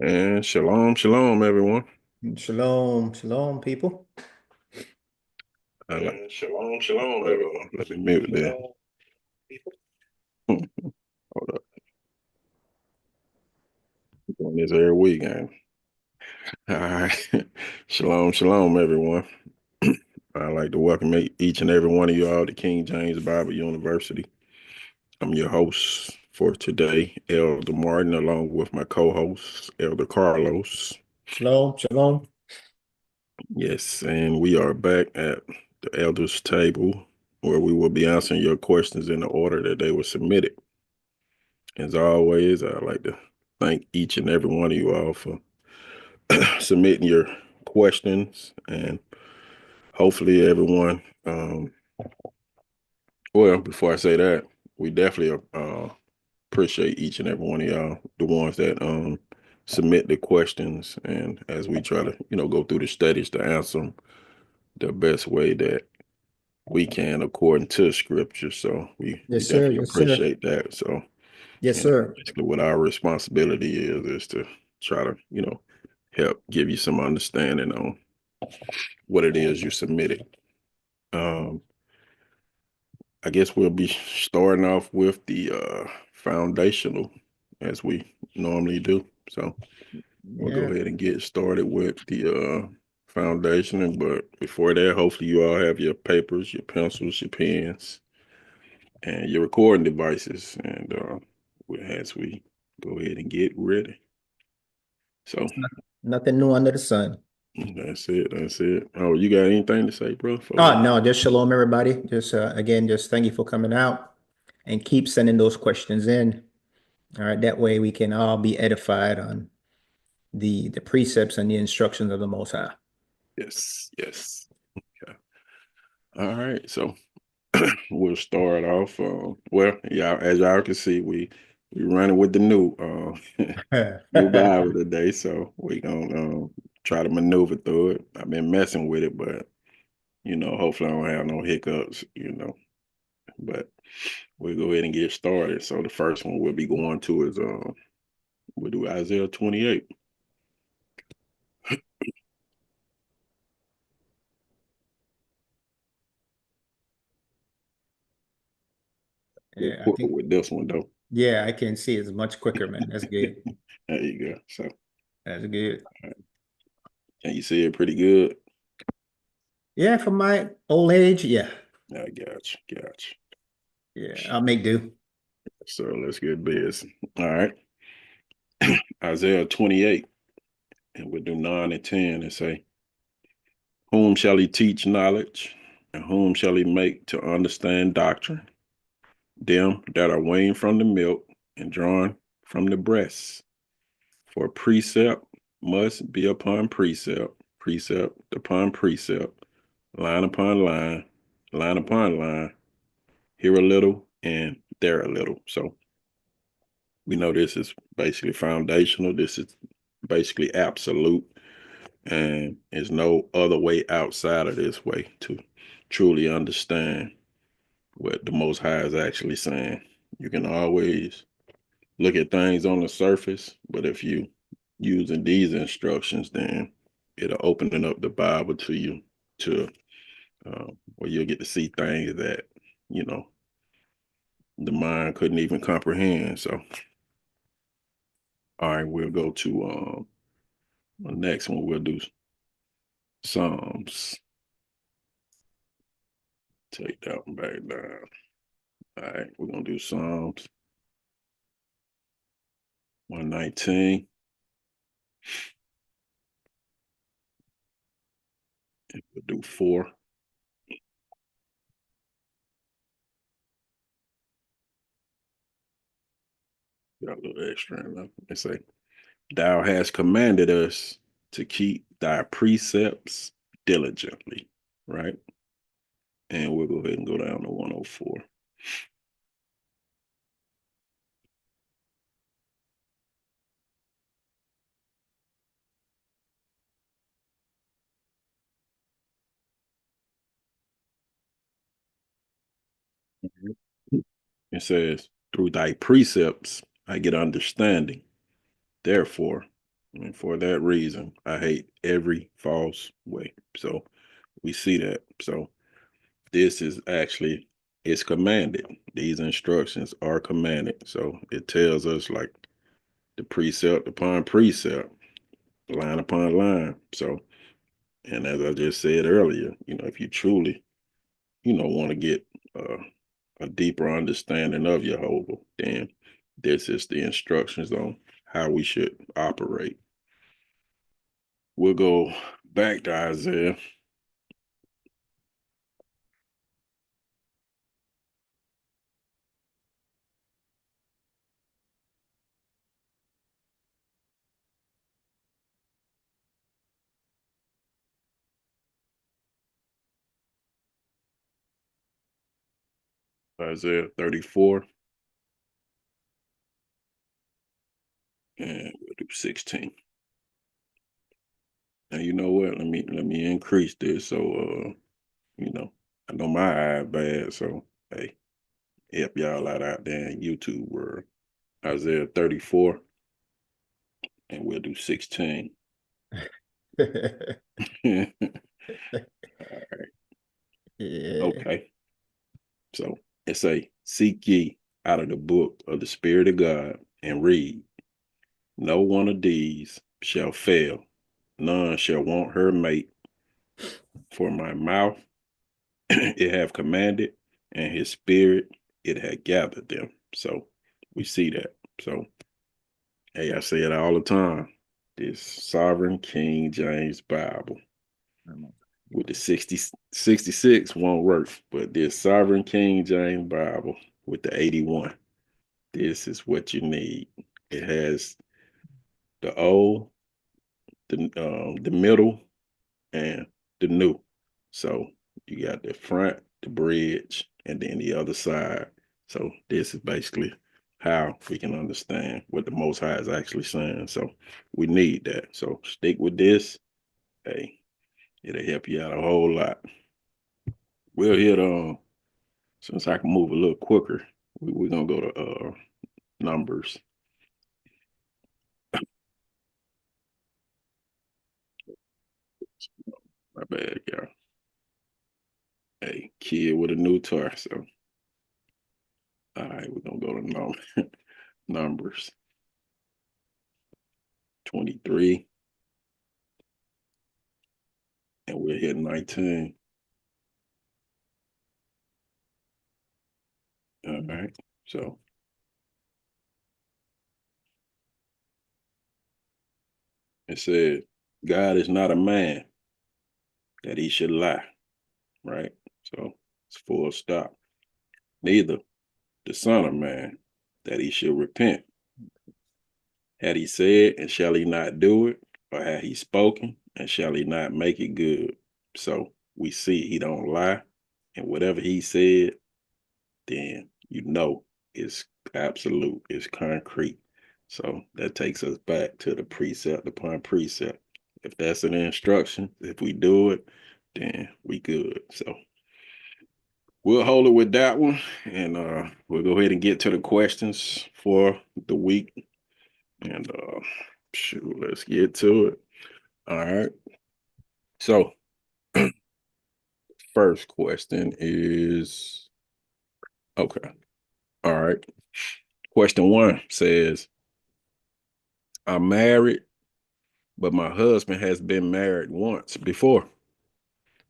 And shalom, shalom, everyone. Shalom, shalom, people. And shalom, shalom, everyone. Let me mute there. Hold up. We're doing this every week, man. All right. Shalom, shalom, everyone. I'd like to welcome each and every one of you all to King James Bible University. I'm your host for today, Elder Martin, along with my co-host, Elder Carlos. Shalom, shalom. Yes, and we are back at the Elder's Table, where we will be answering your questions in the order that they were submitted. As always, I'd like to thank each and every one of you all for submitting your questions, and hopefully everyone, well, before I say that, we definitely appreciate each and every one of y'all, the ones that submit the questions, and as we try to, go through the studies to answer them the best way that we can according to scripture. So we Yes, sir. definitely Yes, sir. appreciate that. So Yes, sir. basically what our responsibility is to try to, help give you some understanding on what it is you submitted. Um, I guess we'll be starting off with the foundational as we normally do. So we'll go Yeah. ahead and get started with the foundation. But before that, hopefully you all have your papers, your pencils, your pens, and your recording devices. And as we go ahead and get ready. So Nothing new under the sun. that's it. That's it. Oh, you got anything to say, bro? Oh, no, just shalom, everybody. Just again, just thank you for coming out and keep sending those questions in. All right, that way we can all be edified on the precepts and the instructions of the Most High. Yes, yes. Okay. All right. So we'll start off. Well, y'all, as y'all can see, we running with the new Bible today. So we gonna try to maneuver through it. I've been messing with it, but hopefully I don't have no hiccups. But we'll go ahead and get started. So the first one we'll be going to is we'll do Isaiah 28. We're Yeah, I quicker can. with this one though. Yeah, I can see it's much quicker, man. That's good. There you go. So That's good. can you see it pretty good? Yeah, for my old age, yeah, I got you. Got you. yeah, I'll make do. So let's get biz. All right. Isaiah 28, and we'll do 9 and 10 and say, whom shall he teach knowledge? And whom shall he make to understand doctrine? Them that are weaned from the milk and drawn from the breast. For precept must be upon precept, precept upon precept, line upon line upon line, here a little and there a little. So we know this is basically foundational. This is basically absolute. And there's no other way outside of this way to truly understand what the Most High is actually saying. You can always look at things on the surface, but if you using these instructions, then it'll open up the Bible to you to where you'll get to see things that you know the mind couldn't even comprehend. So, all right, we'll go to the next one. We'll do Psalms. Take that one back down. All right, we're gonna do Psalms 119. And we'll do 4. Got a little extra in there. They say, Thou hast commanded us to keep thy precepts diligently, right? And we'll go ahead and go down to 104. It says, Through thy precepts I get understanding. Therefore, And for that reason, I hate every false way. So we see that. So this is actually, it's commanded. These instructions are commanded. So it tells us like the precept upon precept, line upon line. So, and as I just said earlier, if you truly, want to get a deeper understanding of Jehovah, then this is the instructions on how we should operate. We'll go back to Isaiah. Isaiah 34, and we'll do 16. Now you know what? Let me increase this. So I know my eye bad, so hey, help y'all out there in YouTube world. Isaiah 34, and we'll do 16. All right. Yeah. Okay. So it say, seek ye out of the book of the Spirit of God and read. No one of these shall fail, none shall want her mate. For my mouth it have commanded, and his spirit it had gathered them. So we see that. So hey, I say it all the time. This Sovereign King James Bible with the 66 won't work, but this Sovereign King James Bible with the 81, this is what you need. It has the old, the middle, and the new. So you got the front, the bridge, and then the other side. So this is basically how we can understand what the Most High is actually saying. So we need that. So stick with this. Hey, it'll help you out a whole lot. We'll hit since I can move a little quicker, we're gonna go to Numbers. My bad, y'all. Hey, kid with a new toy. So all right, we're gonna go to Numbers 23, and we're hit 19. All right. So it said, God is not a man that he should lie, right? So it's full stop. Neither the Son of Man that he should repent. Had he said, and shall he not do it? Or had he spoken, and shall he not make it good? So we see he don't lie. And whatever he said, then it's absolute, it's concrete. So that takes us back to the precept upon precept. If that's an instruction, if we do it, then we good. So we'll hold it with that one, and we'll go ahead and get to the questions for the week. And shoot, let's get to it. All right. So first question is okay. All right. Question 1 says, I'm married, but my husband has been married once before.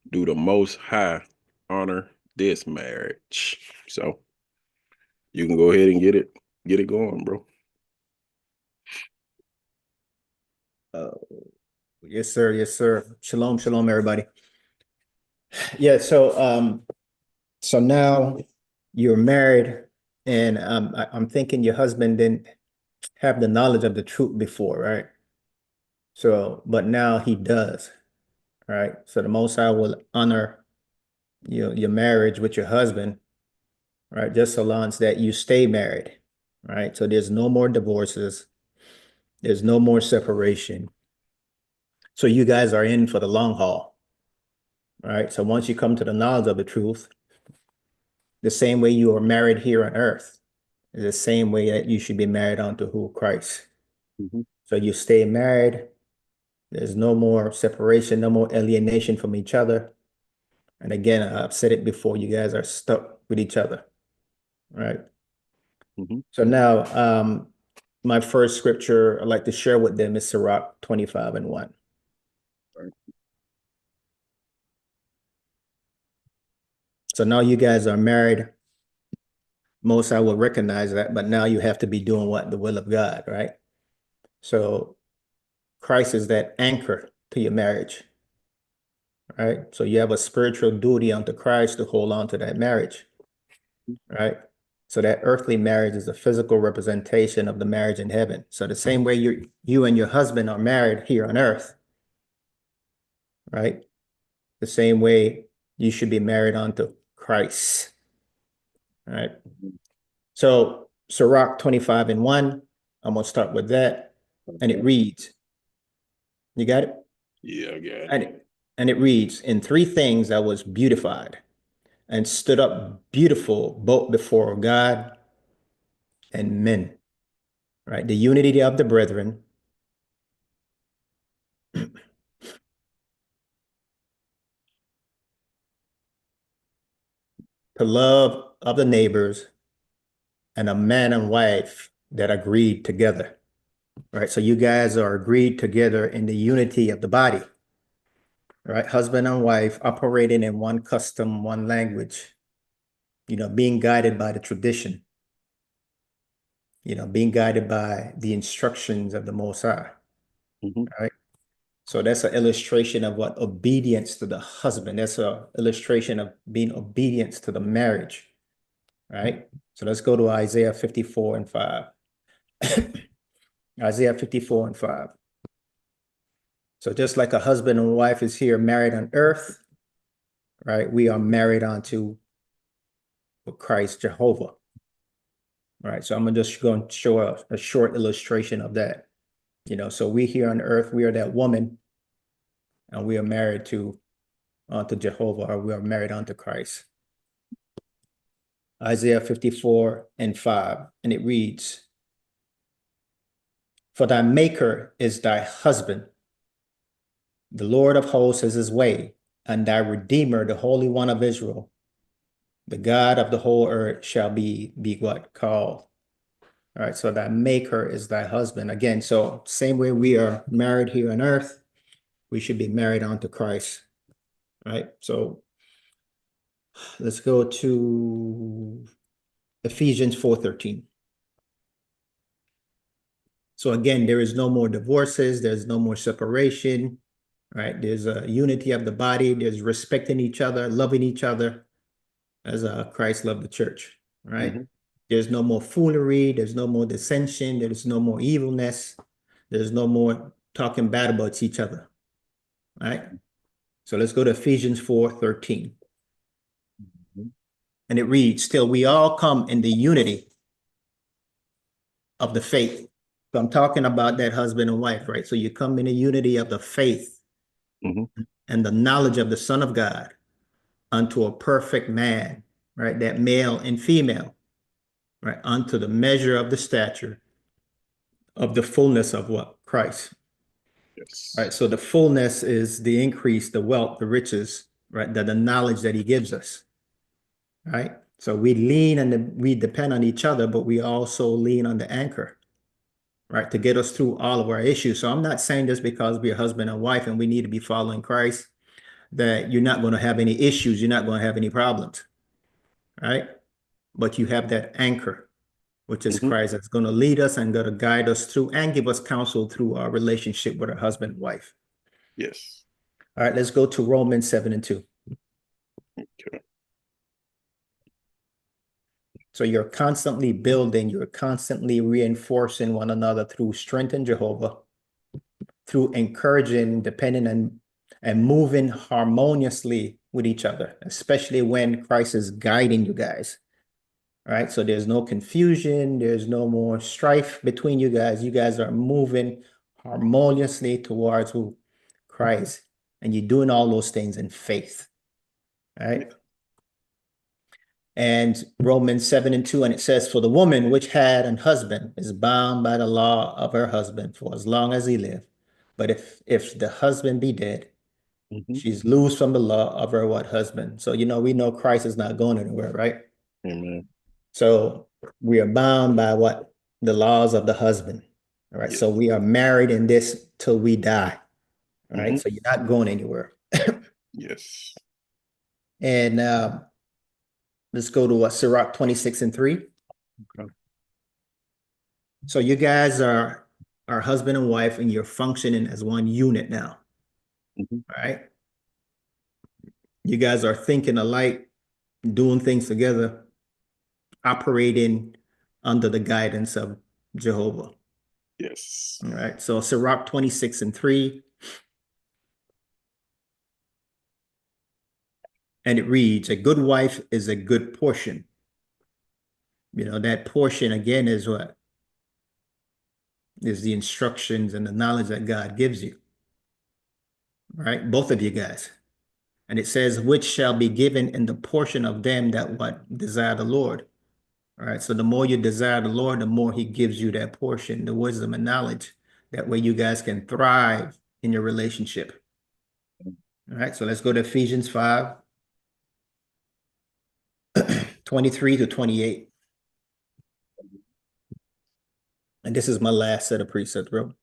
Do the Most High honor this marriage? So you can go ahead and get it going, bro. Uh, yes, sir. Yes, sir. Shalom, shalom, everybody. Yeah. So now you're married, and I'm thinking your husband didn't have the knowledge of the truth before, right? So, but now he does, right? So the Most High will honor your marriage with your husband, right? Just so long as that you stay married, right? So there's no more divorces, there's no more separation. So you guys are in for the long haul, right? So once you come to the knowledge of the truth, the same way you are married here on earth is the same way that you should be married unto who Christ. Mhm. So you stay married. There's no more separation, no more alienation from each other. And again, I've said it before, you guys are stuck with each other, right? Mhm. So now, my first scripture I'd like to share with them is Sirach 25:1. Right. So now you guys are married. Most I will recognize that, but now you have to be doing what? The will of God, right? So Christ is that anchor to your marriage, right? So you have a spiritual duty unto Christ to hold on to that marriage, right? So that earthly marriage is a physical representation of the marriage in heaven. So the same way you and your husband are married here on earth, right? The same way you should be married unto Christ, right? Mhm. So Sirach 25:1, I'm gonna start with that. And it Okay. reads, you got it? Yeah, I got it. And it reads, in three things I was beautified and stood up beautiful both before God and men, right? The unity of the brethren, the love of the neighbors, and a man and wife that agreed together, right? So you guys are agreed together in the unity of the body, right? Husband and wife operating in one custom, one language, being guided by the tradition, being guided by the instructions of the Most High, Mhm. right? So that's an illustration of what obedience to the husband. That's an illustration of being obedience to the marriage, right? So let's go to Isaiah 54:5. Isaiah 54:5. So just like a husband and wife is here married on earth, right? We are married unto Christ Jehovah, right? So I'm just going to show a short illustration of that. So we here on earth, we are that woman, and we are married to unto Jehovah, or we are married unto Christ. Isaiah 54:5, and it reads, for thy maker is thy husband, the Lord of hosts is his way, and thy Redeemer, the Holy One of Israel, the God of the whole earth shall be what? Called. All right, so thy maker is thy husband. Again, so same way we are married here on earth, we should be married unto Christ. Right? So let's go to Ephesians 4:13. So again, there is no more divorces, there's no more separation, right? There's a unity of the body, there's respecting each other, loving each other as Christ loved the church, right? Mhm. There's no more foolery, there's no more dissension, there's no more evilness, there's no more talking bad about each other, right? So let's go to Ephesians 4:13. Mhm. And it reads, still we all come in the unity of the faith. So I'm talking about that husband and wife, right? So you come in the unity of the faith Mhm. and the knowledge of the Son of God unto a perfect man, right? That male and female, right? Unto the measure of the stature of the fullness of what? Christ, right? Yes. So the fullness is the increase, the wealth, the riches, right? The knowledge that he gives us, right? So we lean and we depend on each other, but we also lean on the anchor, right? To get us through all of our issues. So I'm not saying just because we're husband and wife and we need to be following Christ, that you're not going to have any issues, you're not going to have any problems, right? But you have that anchor, which is Mhm. Christ, that's going to lead us and going to guide us through and give us counsel through our relationship with our husband and wife. Yes. All right, let's go to Romans 7:2. Okay. So you're constantly building, you're constantly reinforcing one another through strength in Jehovah, through encouraging, depending and moving harmoniously with each other, especially when Christ is guiding you guys. All right. So there's no confusion, there's no more strife between you guys. You guys are moving harmoniously towards who? Christ. And you're doing all those things in faith. All Yeah. right. And Romans 7:2, and it says, for the woman which had an husband is bound by the law of her husband for as long as he live. But if the husband be dead, Mhm. she's loose from the law of her what husband. So we know Christ is not going anywhere, right? Amen. So we are bound by what? The laws of the husband. All right. So Yes. we are married in this till we die. All right. Mhm. So you're not going anywhere. Yes. And let's go to what? Sirach 26:3. Okay. So you guys are husband and wife, and you're functioning as one unit now. Mhm. All right. You guys are thinking alike, doing things together, operating under the guidance of Jehovah. Yes. All right. So Sirach 26:3, and it reads, a good wife is a good portion. That portion again is what? Is the instructions and the knowledge that God gives you. Right? Both of you guys. And it says, which shall be given in the portion of them that what desire the Lord. All right. So the more you desire the Lord, the more he gives you that portion, the wisdom and knowledge. That way you guys can thrive in your relationship. All right. So let's go to Ephesians 5, 23 to 28. And this is my last set of precepts, bro.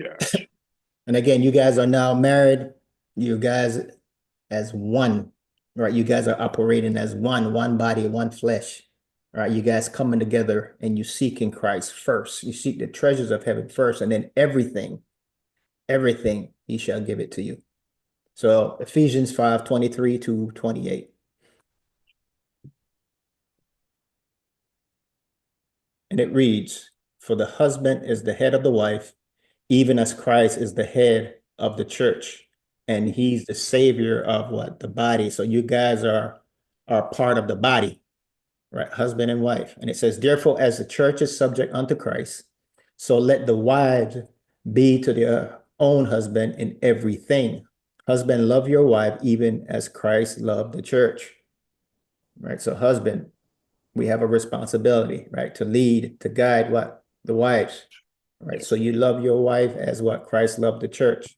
Gotcha. And again, you guys are now married. You guys as one, right? You guys are operating as one body, one flesh, right? You guys coming together and you seek in Christ first. You seek the treasures of heaven first, and then everything he shall give it to you. So Ephesians 5, 23 to 28. And it reads, for the husband is the head of the wife, even as Christ is the head of the church. And he's the savior of what? The body. So you guys are part of the body, right? Husband and wife. And it says, therefore, as the church is subject unto Christ, so let the wives be to their own husband in everything. Husband, love your wife, even as Christ loved the church, right? So, husband, we have a responsibility, right? To lead, to guide what? The wives, right? So, Yes. you love your wife as what Christ loved the church.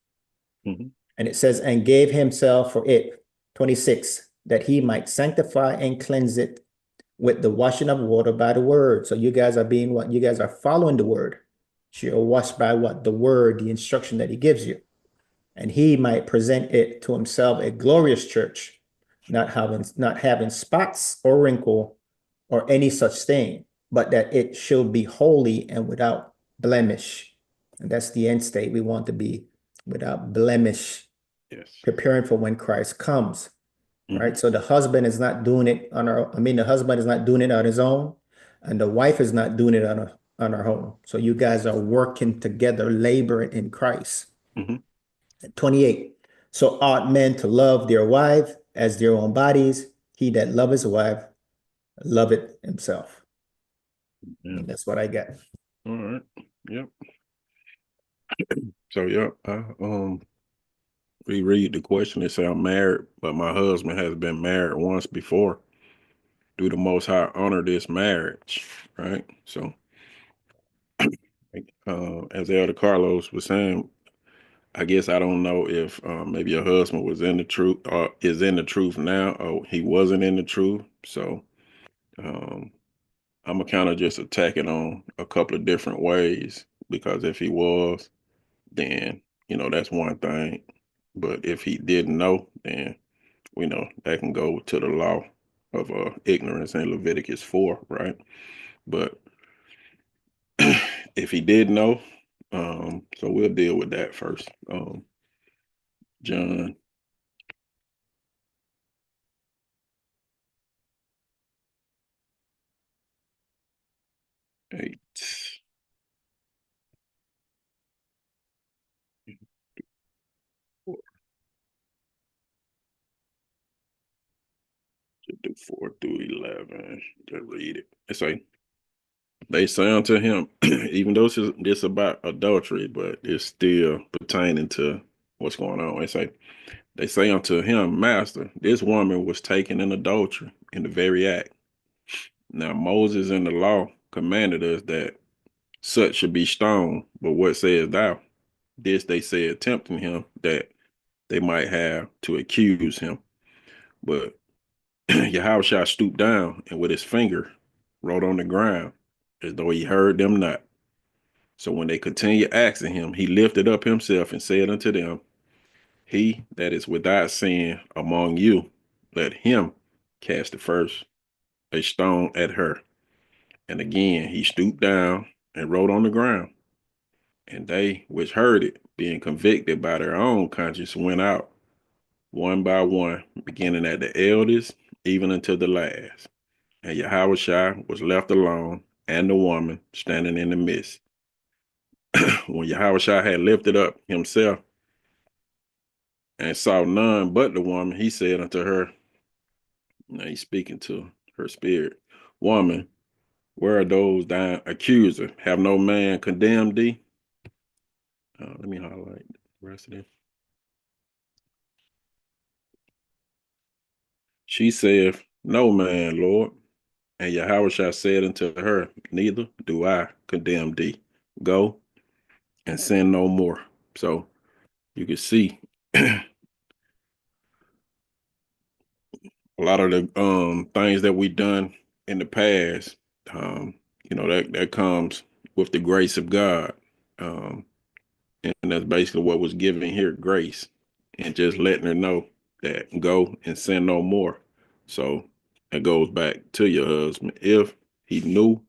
Mhm. And it says, and gave himself for it, 26, that he might sanctify and cleanse it with the washing of water by the word. So you guys are being what? You guys are following the word. So you're washed by what? The word, the instruction that he gives you. And he might present it to himself a glorious church, not having spots or wrinkle or any such thing, but that it should be holy and without blemish. And that's the end state. We want to be without blemish, Yes. preparing for when Christ comes. Right. Mhm. So the husband is not doing it the husband is not doing it on his own, and the wife is not doing it on her own. So you guys are working together, laboring in Christ. Mhm. 28. So ought men to love their wife as their own bodies. He that love his wife, love it himself. Yeah. And that's what I got. All right. Yep. So yeah, reread the question. It say I'm married, but my husband has been married once before. Do the Most High honor this marriage? Right. So, as Elder Carlos was saying, I guess I don't know if maybe your husband was in the truth or is in the truth now, or he wasn't in the truth. So, um, I'm gonna kind of just attack it on a couple of different ways because if he was, then that's one thing. But if he didn't know, then we know that can go to the law of ignorance in Leviticus 4, right? But if he did know, so we'll deal with that first. John 8, to do 4 through 11. Just read it. It's like they say unto him, even though this about adultery, but it's still pertaining to what's going on. It's like they say unto him, Master, this woman was taken in adultery in the very act. Now Moses in the law commanded us that such should be stoned, but what sayest thou? This they said, tempting him, that they might have to accuse him. But Yahushua stooped down and with his finger wrote on the ground as though he heard them not. So when they continued asking him, he lifted up himself and said unto them, he that is without sin among you, let him cast the first a stone at her. And again he stooped down and wrote on the ground. And they which heard it, being convicted by their own conscience, went out one by one, beginning at the eldest, even unto the last. And Yahushua was left alone, and the woman standing in the midst. When Yahushua had lifted up himself and saw none but the woman, he said unto her, now he's speaking to her spirit, woman, where are those thine accuser? Have no man condemned thee? Let me highlight the rest of this. She saith, no man, Lord. And Yahushua said unto her, neither do I condemn thee. Go and sin no more. So you can see a lot of the things that we done in the past, that comes with the grace of God. And that's basically what was given here, grace, and just letting her know that go and sin no more. So it goes back to your husband. If he knew,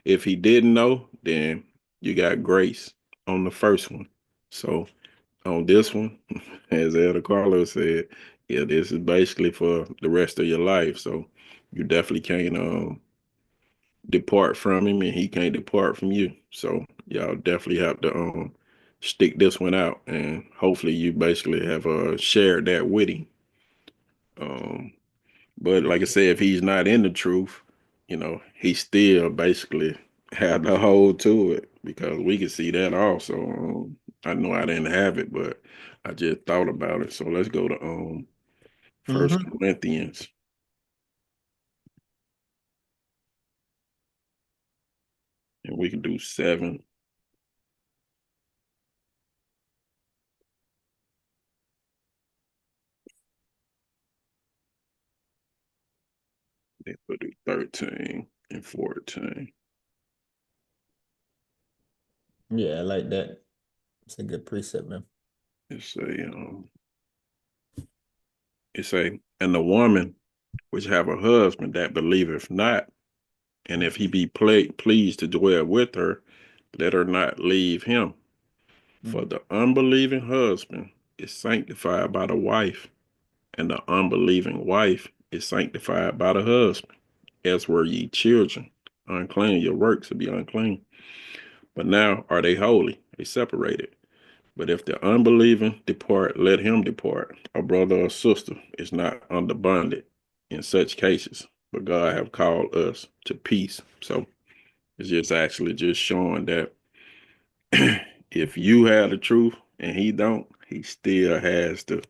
if he didn't know, then you got grace on the first one. So on this one, as Elder Carlos said, yeah, this is basically for the rest of your life. So you definitely can't depart from him, and he can't depart from you. So y'all definitely have to stick this one out, and hopefully you basically have shared that with him. But like I said, if he's not in the truth, he still basically had to hold to it, because we can see that also. I know I didn't have it, but I just thought about it. So let's go to First Corinthians, and we can do 7. Then we'll do 13 and 14. Yeah, I like that. It's a good precept, man. It's and the woman which have a husband that believeth not, and if he be pleased to dwell with her, let her not leave him. For the unbelieving husband is sanctified by the wife, and the unbelieving wife is sanctified by the husband. As were ye children, unclean, your works will be unclean. But now are they holy, they separated. But if the unbelieving depart, let him depart. A brother or sister is not under bondage in such cases, but God have called us to peace. So it's just actually just showing that if you have the truth and he don't, he still has to,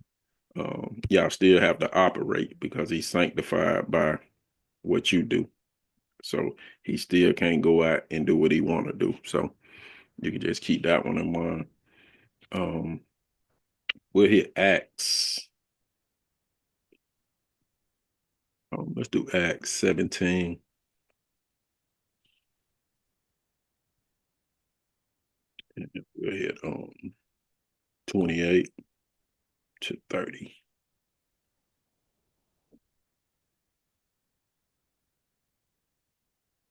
y'all still have to operate, because he's sanctified by what you do. So he still can't go out and do what he want to do. So you can just keep that one in mind. We'll hit Acts. Let's do Acts 17. And we'll hit 28 to 30.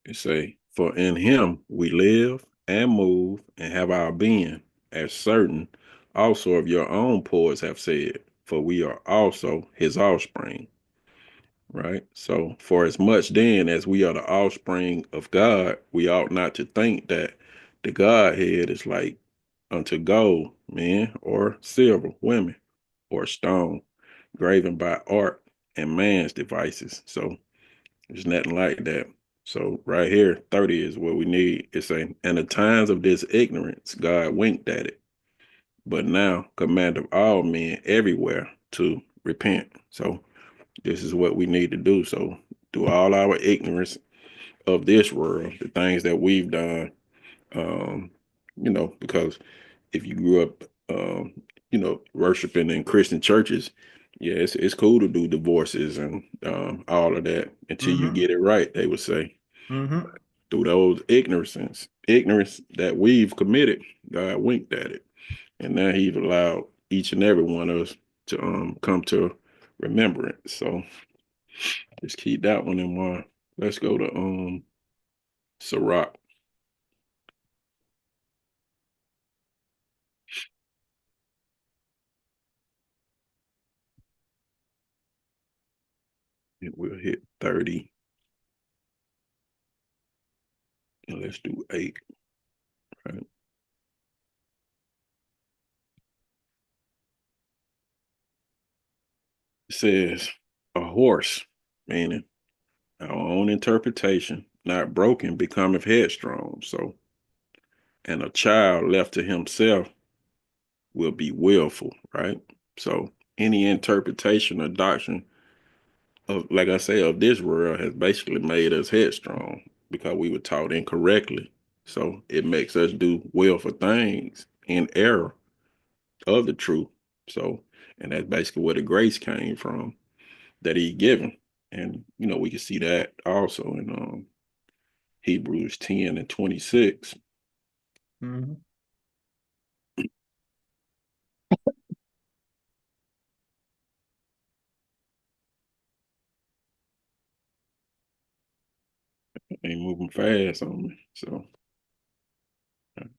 It say, for in him we live and move and have our being, as certain also of your own poets have said, for we are also his offspring. Right? So, for as much then as we are the offspring of God, we ought not to think that the Godhead is like unto gold, men, or silver, women, or stone, graven by art and man's devices. So, there's nothing like that. So, right here, 30 is what we need. It's saying, and the times of this ignorance, God winked at it, but now command of all men everywhere to repent. So, this is what we need to do. So, through all our ignorance, of this world, the things that we've done. Because if you grew up, worshiping in Christian churches, yeah, it's cool to do divorces and all of that until you Mm-hmm. get it right, they would say. Mm-hmm. Through those ignorance that we've committed, God winked at it. And now he's allowed each and every one of us to come to remembrance. So just keep that one in mind. Let's go to Sirach. And we'll hit 30. And let's do 8. Right. It says a horse, meaning our own interpretation, not broken, becometh headstrong. So, and a child left to himself will be willful, right? So any interpretation or doctrine of, like I say, of this world has basically made us headstrong because we were taught incorrectly. So it makes us do willful things in error of the truth. So, and that's basically where the grace came from that he given. And we can see that also in Hebrews 10 and 26. Mm-hmm. Ain't moving fast on me. So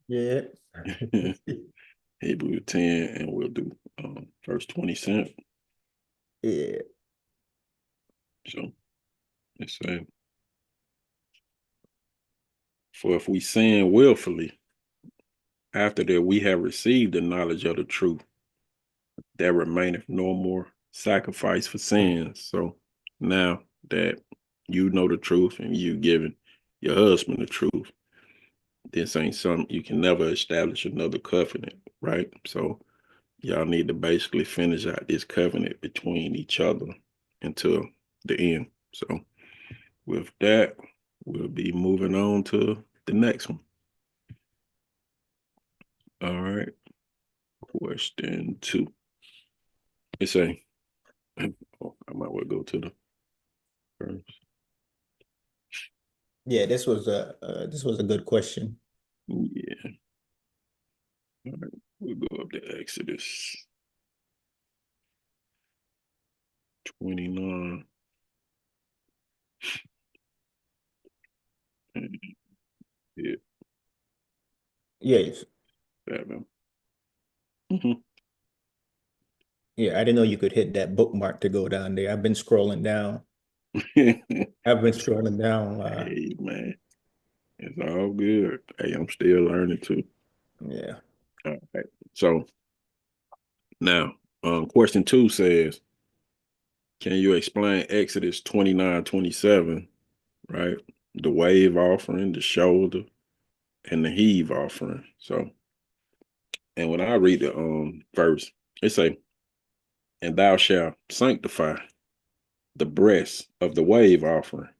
Yeah. Hebrews 10, and we'll do verse 27. Yeah. So it says, for if we sin willfully, after that we have received the knowledge of the truth, there remaineth no more sacrifice for sins. So now that you know the truth and you given your husband the truth, this ain't something you can never establish another covenant, right? So y'all need to basically finish out this covenant between each other until the end. So with that, we'll be moving on to the next one. All right. Question 2. It's a, oh, I might well go to the first. Yeah, this was a good question. Yeah. All right. We'll go up to Exodus 29 and hit Yes. 7. Mhm. Yeah, I didn't know you could hit that bookmark to go down there. I've been scrolling down. I've been scrolling down. Hey, man. It's all good. Hey, I'm still learning too. Yeah. All right. So now, question 2 says, can you explain Exodus 29:27, right? The wave offering, the shoulder, and the heave offering. So, and when I read the verse, it say, and thou shalt sanctify the breast of the wave offering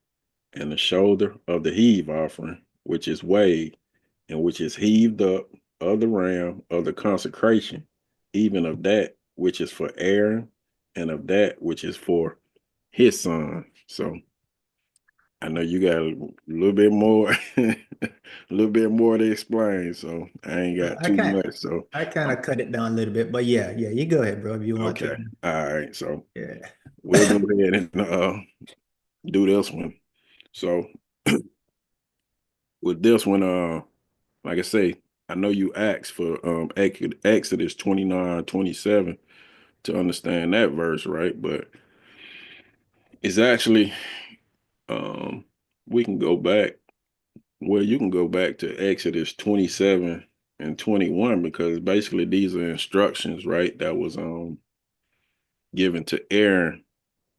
and the shoulder of the heave offering, which is waved and which is heaved up of the ram of the consecration, even of that which is for Aaron and of that which is for his son. So I know you got a little bit more, a little bit more to explain. So I ain't got I too can't. much. So I kind I'm of cut it down a little bit, but yeah, yeah, you go ahead, bro, if you want to. okay. All right. So Yeah. we'll go ahead and do this one. So with this one, like I say, I know you asked for Exodus 29:27 to understand that verse, right? But it's actually um we can go back. Well, you can go back to Exodus 27 and 21 because basically these are instructions, right? That was given to Aaron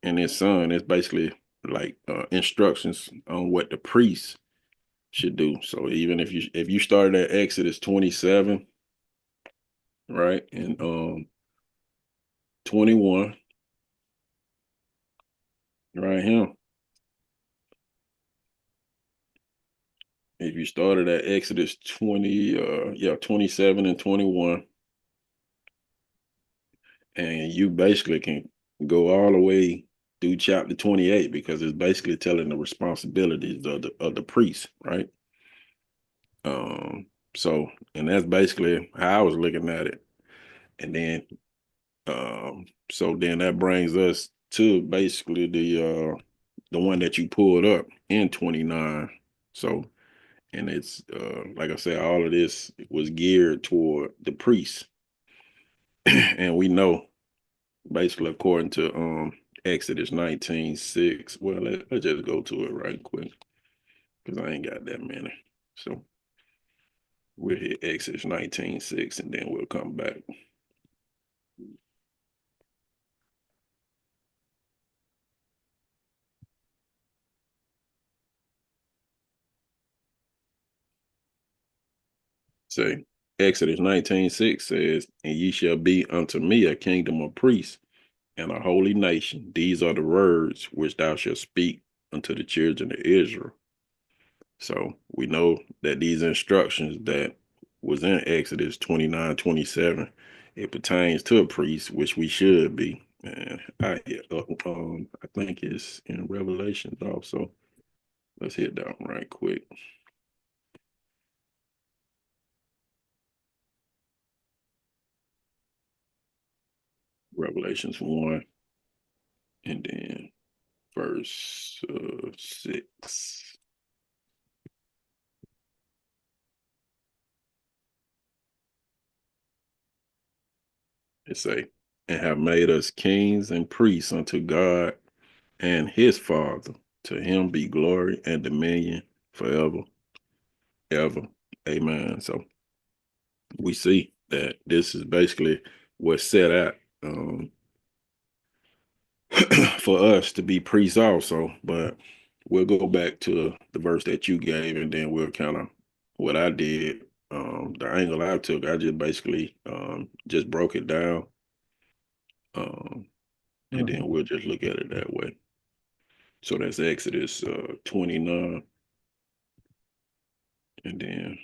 and his son. It's basically like instructions on what the priest should do. So even if you started at Exodus 27, right, and 21, right here, if you started at Exodus 27 and 21, and you basically can go all the way through chapter 28, because it's basically telling the responsibilities of the priest, right? Um, so, and that's basically how I was looking at it. And then so then that brings us to basically the one that you pulled up in 29. So, and it's like I said, all of this was geared toward the priests. And we know, basically, according to Exodus 19:6. Well, let's just go to it right quick, because I ain't got that many. So we'll hit Exodus 19:6, and then we'll come back. Say, Exodus 19:6 says, "And ye shall be unto me a kingdom of priests and a holy nation. These are the words which thou shalt speak unto the children of Israel." So we know that these instructions that was in Exodus 29:27, it pertains to a priest, which we should be. And I think it's in Revelations also. Let's hit that one right quick. Revelations 1, and then verse 6. It say, "And have made us kings and priests unto God and his Father. To him be glory and dominion forever, ever. Amen." So we see that this is basically what's set out for us to be priests also. But we'll go back to the verse that you gave, and then we'll kind of what I did. The angle I took, I just basically just broke it down, and then we'll just look at it that way. So that's Exodus 29, and then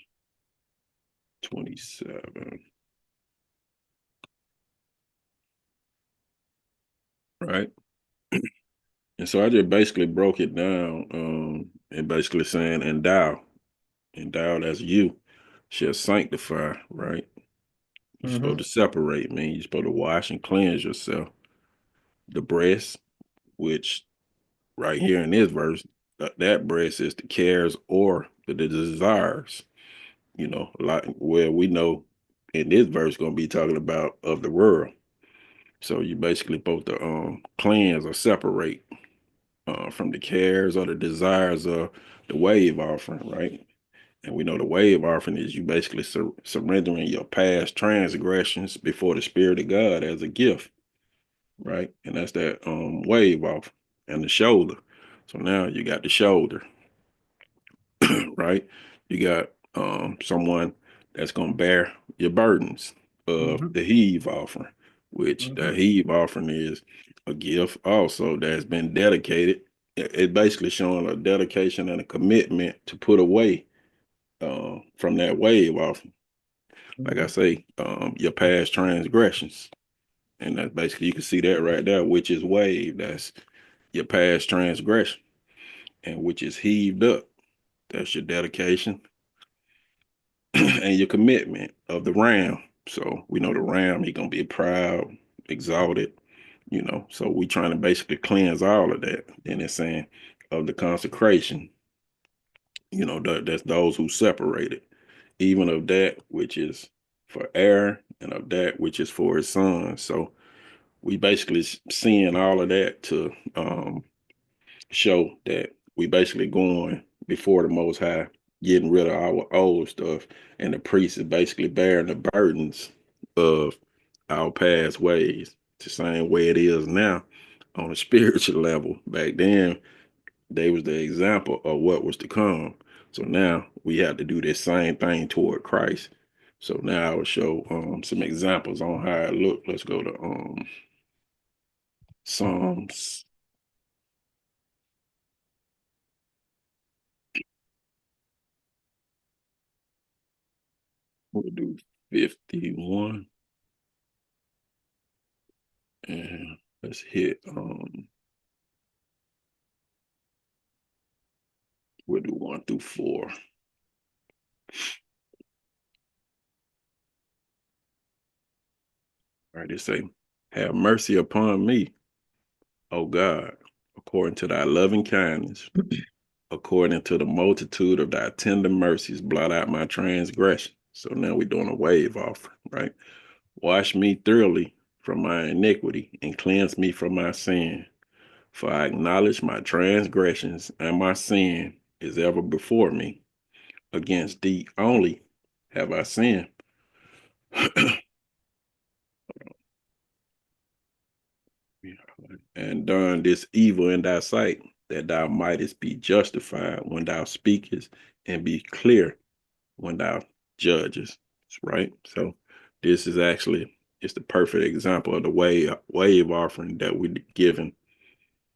27. Right. And so I just basically broke it down, and basically saying, endow as you shall sanctify, right? You're supposed to separate, man. You're supposed to wash and cleanse yourself. The breast, which right here in this verse, that breast is the cares or the desires, like where we know in this verse going to be talking about of the world. So you basically supposed to cleanse or separate from the cares or the desires of the wave offering, right? And we know the wave offering is you basically surrendering your past transgressions before the Spirit of God as a gift, right? And that's that wave offering. And the shoulder. So now you got the shoulder, right? You got someone that's going to bear your burdens of the heave offering, which the heave offering is a gift also that's been dedicated. It's basically showing a dedication and a commitment to put away from that wave offering. Like I say, your past transgressions. And that's basically, you can see that right there, which is wave. That's your past transgression. And which is heaved up. That's your dedication and your commitment of the ram. So we know the ram, he gonna be proud, exalted, So we trying to basically cleanse all of that. Then it's saying of the consecration, that's those who separated, even of that which is for Aaron and of that which is for his son. So we basically seeing all of that to show that we basically going before the Most High, getting rid of our old stuff, and the priest is basically bearing the burdens of our past ways, the same way it is now on a spiritual level. Back then, they was the example of what was to come. So now we have to do this same thing toward Christ. So now I will show some examples on how it look. Let's go to Psalms. We'll do 51. And let's hit we'll do 1 through 4. All right, it say, have mercy upon me, O God, according to thy loving kindness, according to the multitude of thy tender mercies, blot out my transgression. So now we're doing a wave offering, right? Wash me thoroughly from my iniquity and cleanse me from my sin. For I acknowledge my transgressions, and my sin is ever before me. Against thee only have I sinned. And done this evil in thy sight, that thou mightest be justified when thou speakest, and be clear when thou judgest. Right? So this is actually, it's the perfect example of the wave offering that we're given,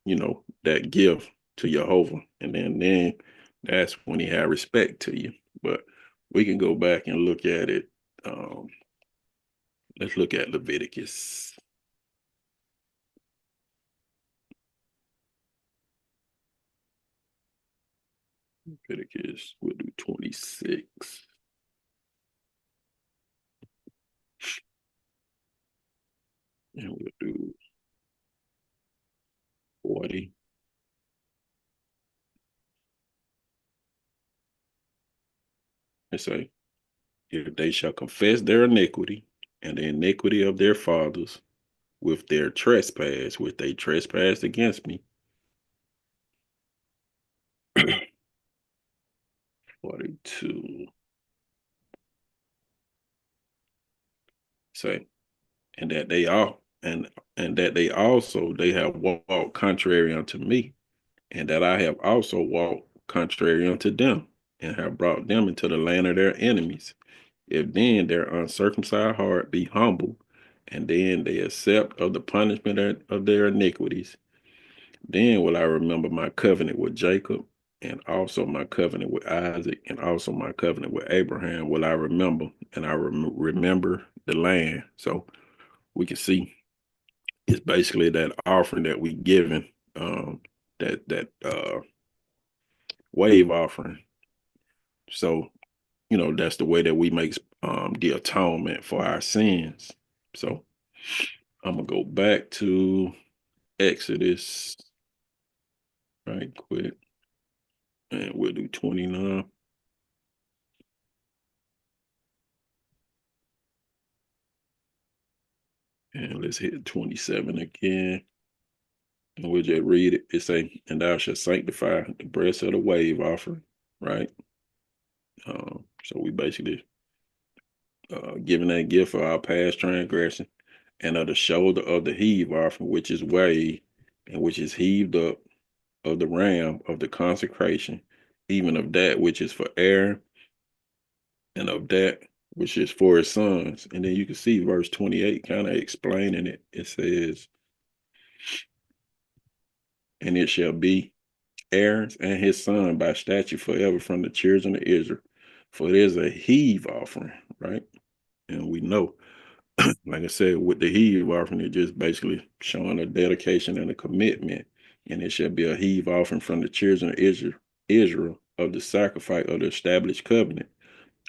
that gift to Jehovah. And then that's when he had respect to you. But we can go back and look at it. Let's look at Leviticus. Leviticus, we'll do 26. And we'll do 40. And say, if they shall confess their iniquity and the iniquity of their fathers with their trespass, which they trespassed against me. 42. Say, and that they all and that they have walked contrary unto me, and that I have also walked contrary unto them, and have brought them into the land of their enemies. If then their uncircumcised heart be humble, and then they accept of the punishment of their iniquities, then will I remember my covenant with Jacob, and also my covenant with Isaac, and also my covenant with Abraham will I remember, and I remember the land. So we can see it's basically that offering that we given, that wave offering. So that's the way that we make the atonement for our sins. So I'm gonna go back to Exodus right quick, and we'll do 29. And let's hit 27 again. And we'll just read it. It say, and thou shalt sanctify the breast of the wave offering, right? So we basically giving that gift for our past transgression, and of the shoulder of the heave offering, which is waved, and which is heaved up, of the ram of the consecration, even of that which is for Aaron, and of that which is for his sons. And then you can see verse 28 kind of explaining it. It says, and it shall be Aaron's and his son by statute forever from the children of Israel. For it is a heave offering, right? And we know, like I said, with the heave offering, it just basically showing a dedication and a commitment. And it shall be a heave offering from the children of Israel of the sacrifice of the established covenant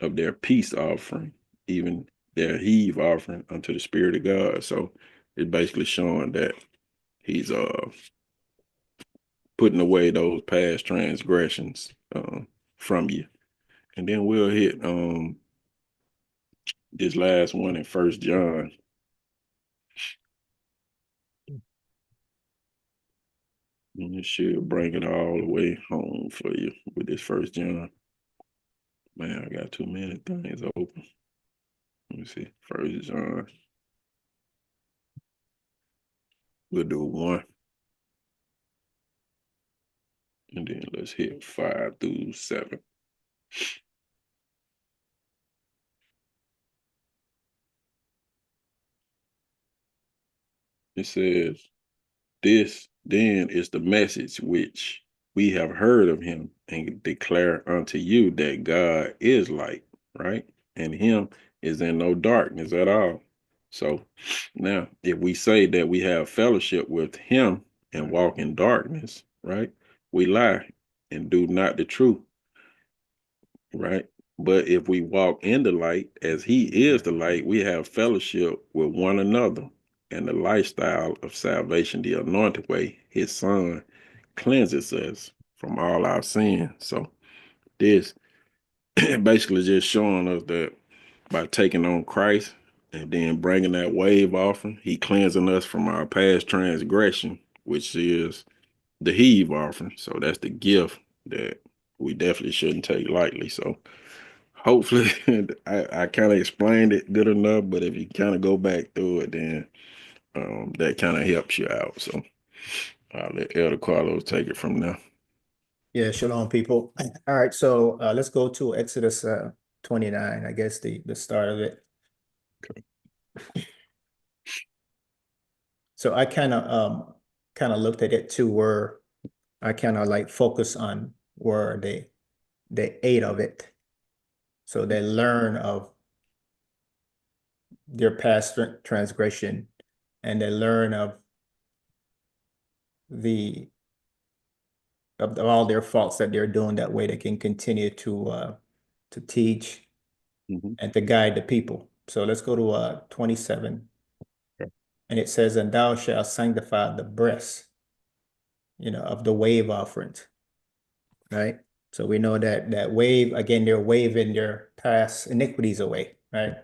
of their peace offering, even their heave offering unto the Spirit of God. So it's basically showing that he's putting away those past transgressions from you. And then we'll hit this last one in First John. And it should bring it all the way home for you with this First John. Man, I got too many things open. Let me see. First John. We'll do 1. And then let's hit 5 through 7. It says, this then is the message which we have heard of him and declare unto you that God is light, right? and him is in no darkness at all. So now, if we say that we have fellowship with him and walk in darkness, right, we lie and do not the truth, right? But if we walk in the light as he is the light, we have fellowship with one another. And the lifestyle of salvation, the anointed way, his son cleanses us from all our sins. So this basically just showing us that by taking on Christ and then bringing that wave offering, he cleansing us from our past transgression, which is the heave offering. So that's the gift that we definitely shouldn't take lightly. So hopefully I kind of explained it good enough, but if you kind of go back through it, then that kind of helps you out. So I'll let Elder Carlos take it from there. Yeah, shalom, people. All right, so let's go to Exodus 29, I guess the start of it. So I kind of looked at it too, where I kind of like focus on where they ate of it. So they learn of their past transgression, and they learn of the of all their faults that they're doing. That way they can continue to teach Mm-hmm. and to guide the people. So let's go to 27. Okay. And it says, and thou shalt sanctify the breast, of the wave offerings, right? So we know that wave, again, they're waving their past iniquities away, right?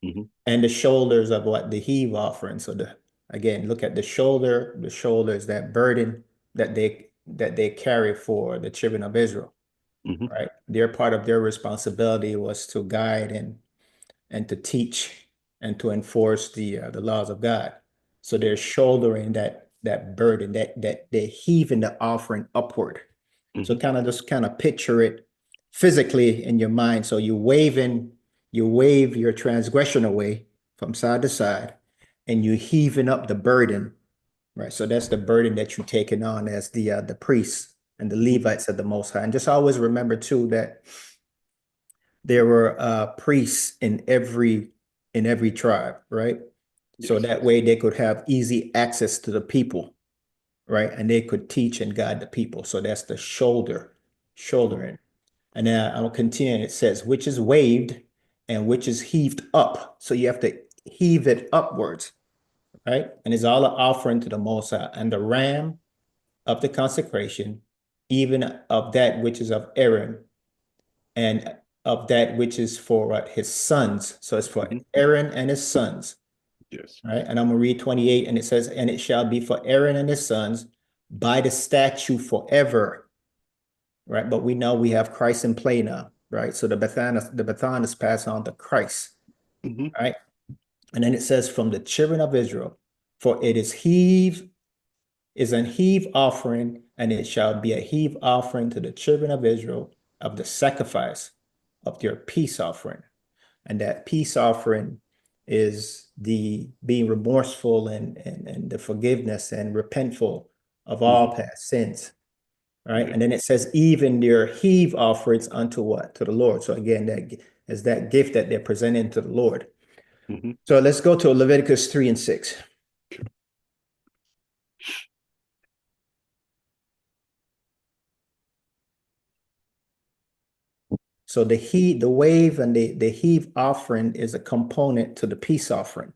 Mm-hmm. And the shoulders of what? The heave offering. So again, look at the shoulders, that burden that they carry for the children of Israel, Mm-hmm. right? Their part of their responsibility was to guide and to teach and to enforce the laws of God. So they're shouldering that burden, that they're heaving the offering upward. So Mm-hmm. just kind of picture it physically in your mind. So you wave your transgression away from side to side, and you heaving up the burden, right? So that's the burden that you're taking on as the priests and the Mm-hmm. Levites of the Most High. And just always remember too that there were priests in every tribe, right? So Yes. that way they could have easy access to the people, right? And they could teach and guide the people. So that's the shouldering. And then I'll continue. And it says, which is waved and which is heaved up. So you have to heave it upwards, right? And it's all an offering to the Most High. And the ram of the consecration, even of that which is of Aaron, and of that which is for his sons. So it's for Mm-hmm. Aaron and his sons, Yes. right? And I'm gonna read 28, and it says, and it shall be for Aaron and his sons by the statute forever, right? But we know we have Christ in play now, right? So the baton is passed on to Christ, Mm-hmm. right? And then it says, from the children of Israel, for it is an heave offering, and it shall be a heave offering to the children of Israel of the sacrifice of their peace offering. And that peace offering is the being remorseful and the forgiveness and repentful of Mm-hmm. all past sins. Right. Yeah. And then it says, even their heave offerings unto what? To the Lord. So again, that is that gift that they're presenting to the Lord. Mm-hmm. So let's go to Leviticus 3 and 6. So the wave and the heave offering is a component to the peace offering.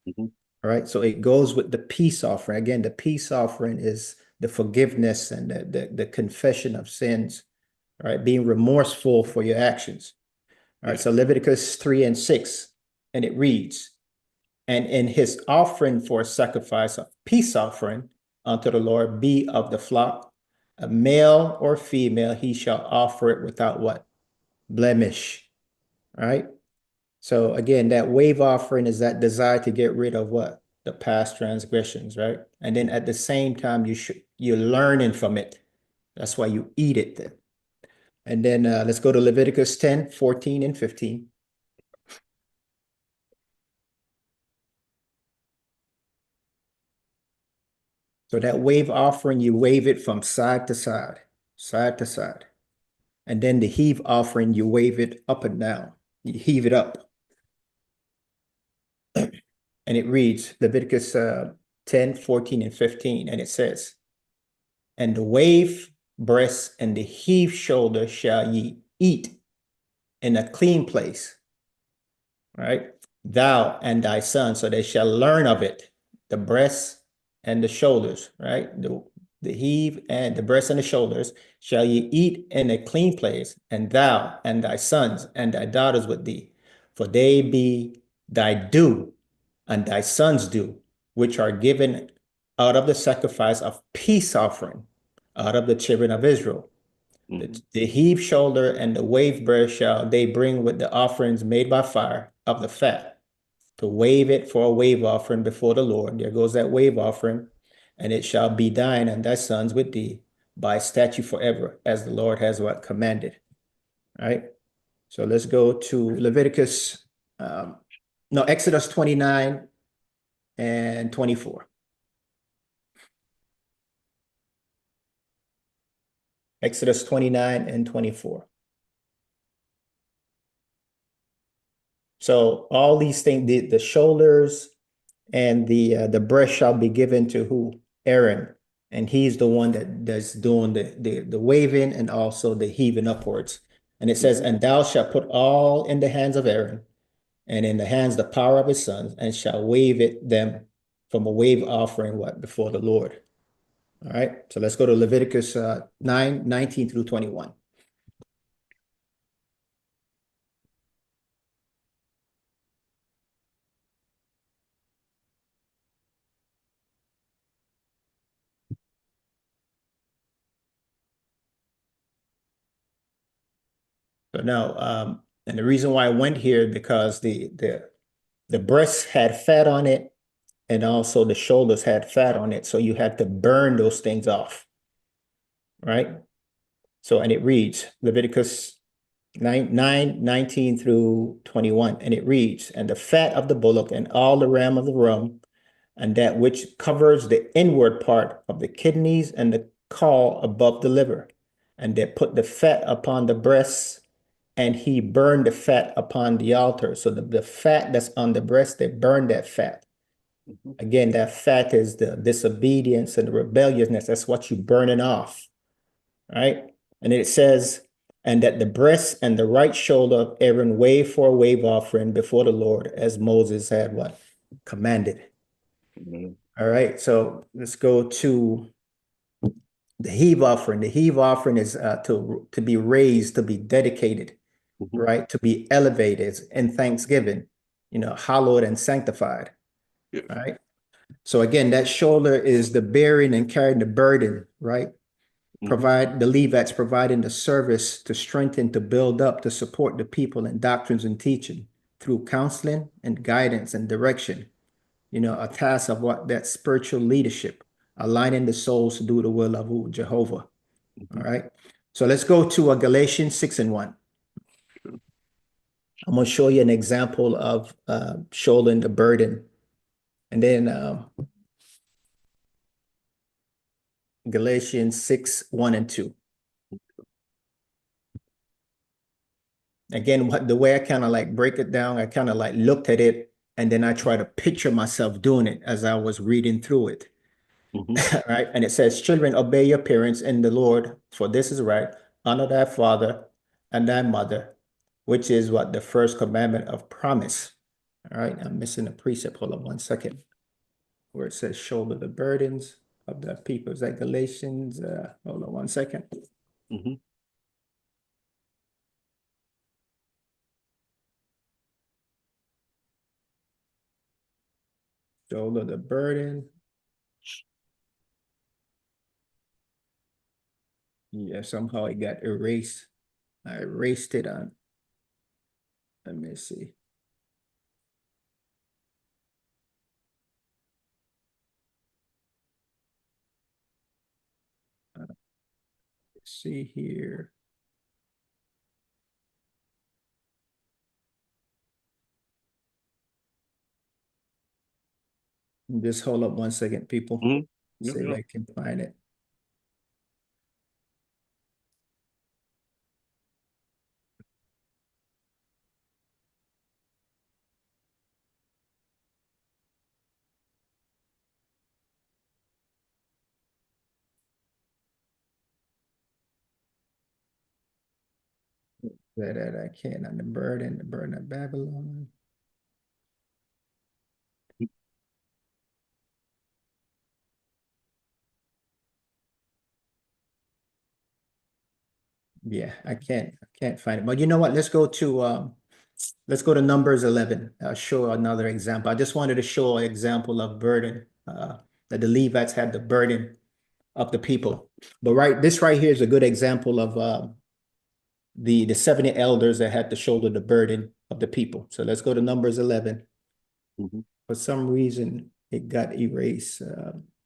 Mm-hmm. All right. So it goes with the peace offering. Again, the peace offering is the forgiveness and the confession of sins, all right? Being remorseful for your actions. All right. Yeah. So Leviticus 3 and 6, and it reads, and in his offering for sacrifice of peace offering unto the Lord be of the flock, a male or female, he shall offer it without what? Blemish. All right. So again, that wave offering is that desire to get rid of what? The past transgressions, right? And then at the same time, you're learning from it. That's why you eat it then. And then let's go to Leviticus 10, 14, and 15. So that wave offering, you wave it from side to side, side to side. And then the heave offering, you wave it up and down. You heave it up. And it reads Leviticus 10, 14, and 15. And it says, and the wave breast and the heave shoulder shall ye eat in a clean place, right? Thou and thy son, so they shall learn of it, the breasts and the shoulders, right? The heave and the breasts and the shoulders shall ye eat in a clean place, and thou and thy sons and thy daughters with thee, for they be thy due and thy sons' due, which are given out of the sacrifice of peace offering out of the children of Israel. The heave shoulder and the wave breast shall they bring with the offerings made by fire of the fat to wave it for a wave offering before the Lord. There goes that wave offering, and it shall be thine and thy sons with thee by statute forever, as the Lord has what commanded. All right. So let's go to Leviticus, no, Exodus 29 and 24. Exodus 29 and 24. So all these things, the shoulders and the breast shall be given to who? Aaron. And he's the one that's doing the waving and also the heaving upwards. And it says, and thou shalt put all in the hands of Aaron, and in the hands the power of his sons, and shall wave it them from a wave offering what before the Lord. All right. So let's go to Leviticus 9, 19 through 21. So now, and the reason why I went here because the breasts had fat on it, and also the shoulders had fat on it. So you had to burn those things off, right? So, and it reads Leviticus 19 through 21, and it reads, and the fat of the bullock and all the ram of the rum, and that which covers the inward part of the kidneys and the caul above the liver, and they put the fat upon the breasts, and he burned the fat upon the altar. So the fat that's on the breast, they burned that fat. Again, that fat is the disobedience and the rebelliousness. That's what you're burning off, right? And it says, and that the breast and the right shoulder of Aaron wave for a wave offering before the Lord, as Moses had what? Commanded. All right, so let's go to the heave offering. The heave offering is to be raised, to be dedicated, right? To be elevated in thanksgiving, hallowed and sanctified, Yeah. right? So again, that shoulder is the bearing and carrying the burden, right? Provide the Levites providing the service to strengthen, to build up, to support the people in doctrines and teaching through counseling and guidance and direction. A task of what that spiritual leadership, aligning the souls to do the will of Jehovah. All right. So let's go to Galatians 6 and 1. I'm going to show you an example of shouldering the burden. And then Galatians 6, 1 and 2. Again, the way I kind of like break it down, I kind of like looked at it and then I try to picture myself doing it as I was reading through it. Right. And it says, children, obey your parents in the Lord, for this is right. Honor thy father and thy mother, which is what the first commandment of promise. All right. I'm missing a precept. Hold on one second. Where it says shoulder the burdens of the people. Is that Galatians? Hold on one second. Shoulder the burden. Yeah, somehow it got erased. I erased it on. Let me see. Let's see here. Just hold up one second, people. See if I can find it. That I can on the burden of Babylon. Yeah, I can't find it. But you know what? Let's go to Numbers 11. I'll show another example. I just wanted to show an example of burden, that the Levites had the burden of the people. But this right here is a good example of the 70 elders that had to shoulder the burden of the people. So let's go to Numbers 11. Mhm. For some reason, it got erased.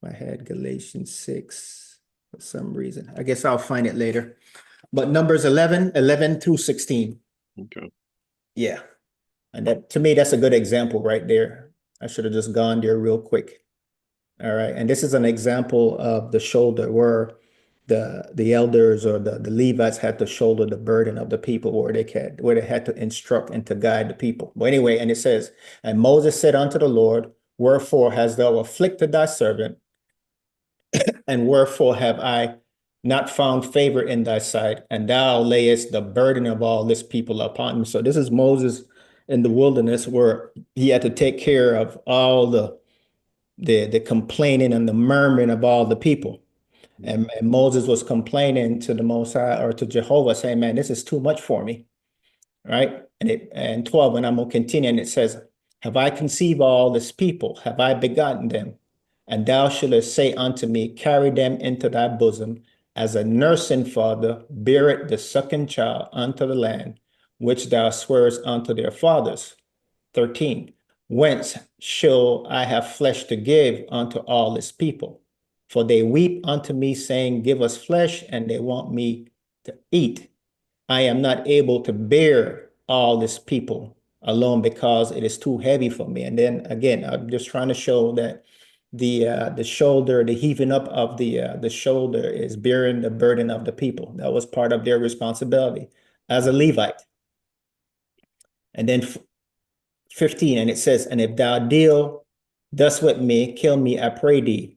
I had Galatians 6 for some reason. I guess I'll find it later. But Numbers 11 through 16. Okay. Yeah. And that, to me, that's a good example right there. I should have just gone there real quick. All right. And this is an example of the shoulder where the elders or the Levites had to shoulder the burden of the people where they had to instruct and to guide the people. But anyway, and it says, and Moses said unto the Lord, wherefore hast thou afflicted thy servant, and wherefore have I not found favor in thy sight, and thou layest the burden of all this people upon me. So this is Moses in the wilderness where he had to take care of all the complaining and the murmuring of all the people. And Moses was complaining to the Most High or to Jehovah, saying, man, this is too much for me. Right. And 12, and I'm gonna continue, and it says, have I conceived all this people? Have I begotten them? And thou shouldest say unto me, carry them into thy bosom, as a nursing father beareth the sucking child unto the land, which thou swearest unto their fathers. 13. Whence shall I have flesh to give unto all this people? For they weep unto me, saying, give us flesh, and they want me to eat. I am not able to bear all this people alone because it is too heavy for me. And then again, I'm just trying to show that the shoulder, the heaving up of the shoulder is bearing the burden of the people. That was part of their responsibility as a Levite. And then 15, and it says, and if thou deal thus with me, kill me, I pray thee.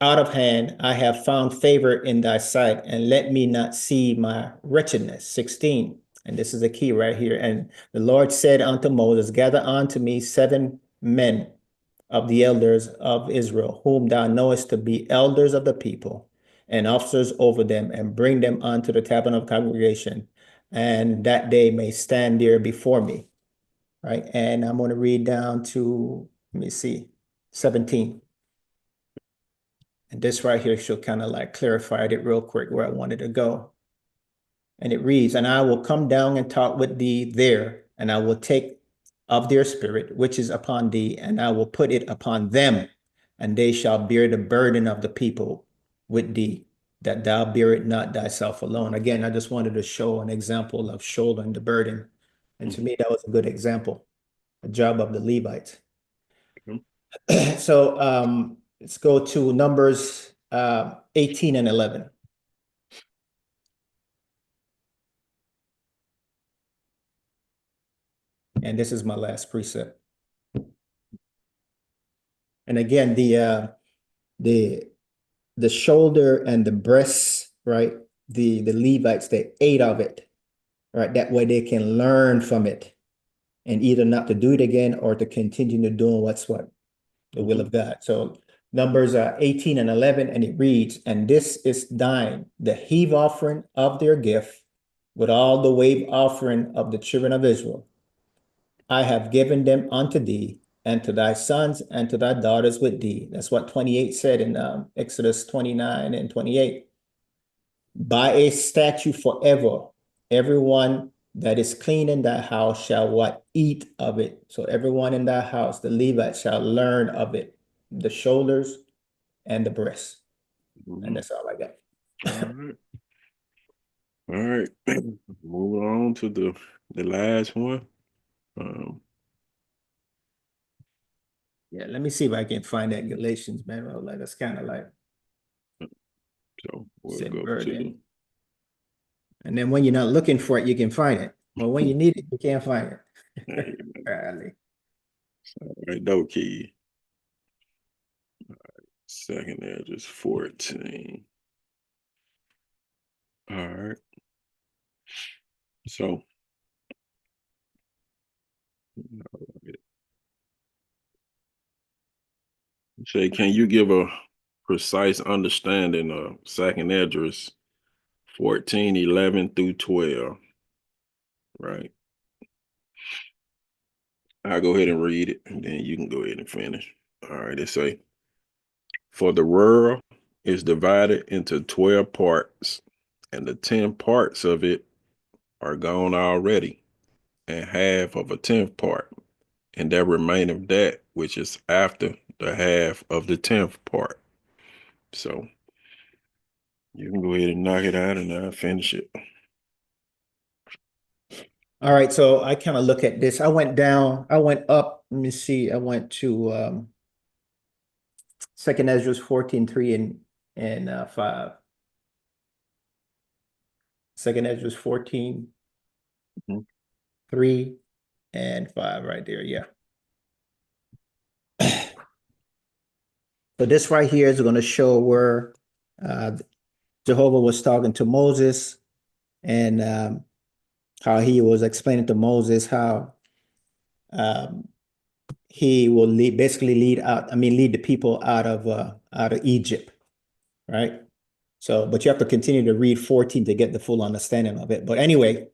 Out of hand, I have found favor in thy sight, and let me not see my wretchedness. 16, and this is the key right here. And the Lord said unto Moses, gather unto me 7 men of the elders of Israel, whom thou knowest to be elders of the people, and officers over them, and bring them unto the tabernacle of congregation, and that they may stand there before me. Right. And I'm going to read down to, let me see, 17. And this right here should kind of like clarify it real quick where I wanted to go. And it reads, and I will come down and talk with thee there, and I will take of their spirit, which is upon thee, and I will put it upon them, and they shall bear the burden of the people with thee, that thou bear it not thyself alone. Again, I just wanted to show an example of shouldering the burden. And to me, that was a good example, a job of the Levites. So let's go to Numbers 18 and 11. And this is my last precept. And again, the shoulder and the breasts, right? The Levites, they ate of it, right? That way they can learn from it and either not to do it again or to continue to doing what the will of God. So Numbers 18 and 11, and it reads, and this is thine, the heave offering of their gift, with all the wave offering of the children of Israel. I have given them unto thee, and to thy sons and to thy daughters with thee. That's what 28 said in Exodus 29 and 28. By a statute forever, everyone that is clean in thy house shall what? Eat of it. So everyone in thy house, the Levites, shall learn of it, the shoulders and the breasts. And that's all I got. All right. All right. Moving on to the last one. Um, Yeah, let me see if I can find that Galatians, man. Well, like that's kind of like so we'll said go to burden. And then when you're not looking for it, you can find it. But when you need it, you can't find it. Amen. Rarely. All right, no key. Second Edges 14. All right. So Shay, can you give a precise understanding of second address 14:11 through 12? Right. I'll go ahead and read it, and then you can go ahead and finish. All right, it say, for the world is divided into 12 parts, and the 10 parts of it are gone already, and half of a 10th part, and there remaineth that which is after the half of the 10th part. So you can go ahead and knock it out, and I'll finish it. All right, so I kind of look at this. I went up. Let me see. I went to Second Ezra 14:3 and 5. Second Ezra 14, Mhm. 3 and 5 right there. Yeah. So this right here is going to show where Jehovah was talking to Moses, and how he was explaining to Moses how um, he will basically lead the people out of Egypt, right? So, but you have to continue to read 14 to get the full understanding of it. But anyway,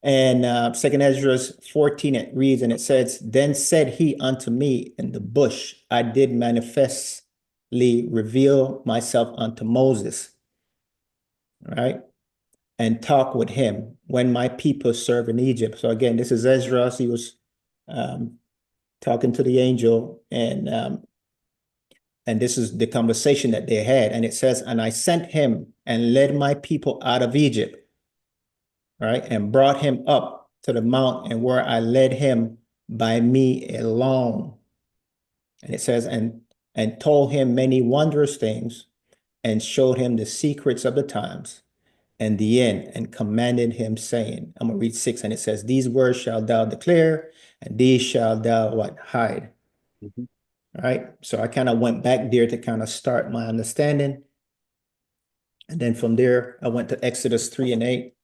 and Second Ezra 14, it reads, and it says, then said he unto me in the bush, I did manifestly reveal myself unto Moses, right? And talk with him when my people serve in Egypt. So again, this is Ezra. He was um, talking to the angel, and this is the conversation that they had. And it says, and I sent him and led my people out of Egypt, right? And brought him up to the mount, and where I led him by me alone. And it says, and told him many wondrous things, and showed him the secrets of the times and the end, and commanded him, saying, I'm gonna read 6, and it says, these words shall thou declare, and these shall thou what? Hide. Mhm. Right. So I kind of went back there to kind of start my understanding. And then from there, I went to Exodus 3 and 8.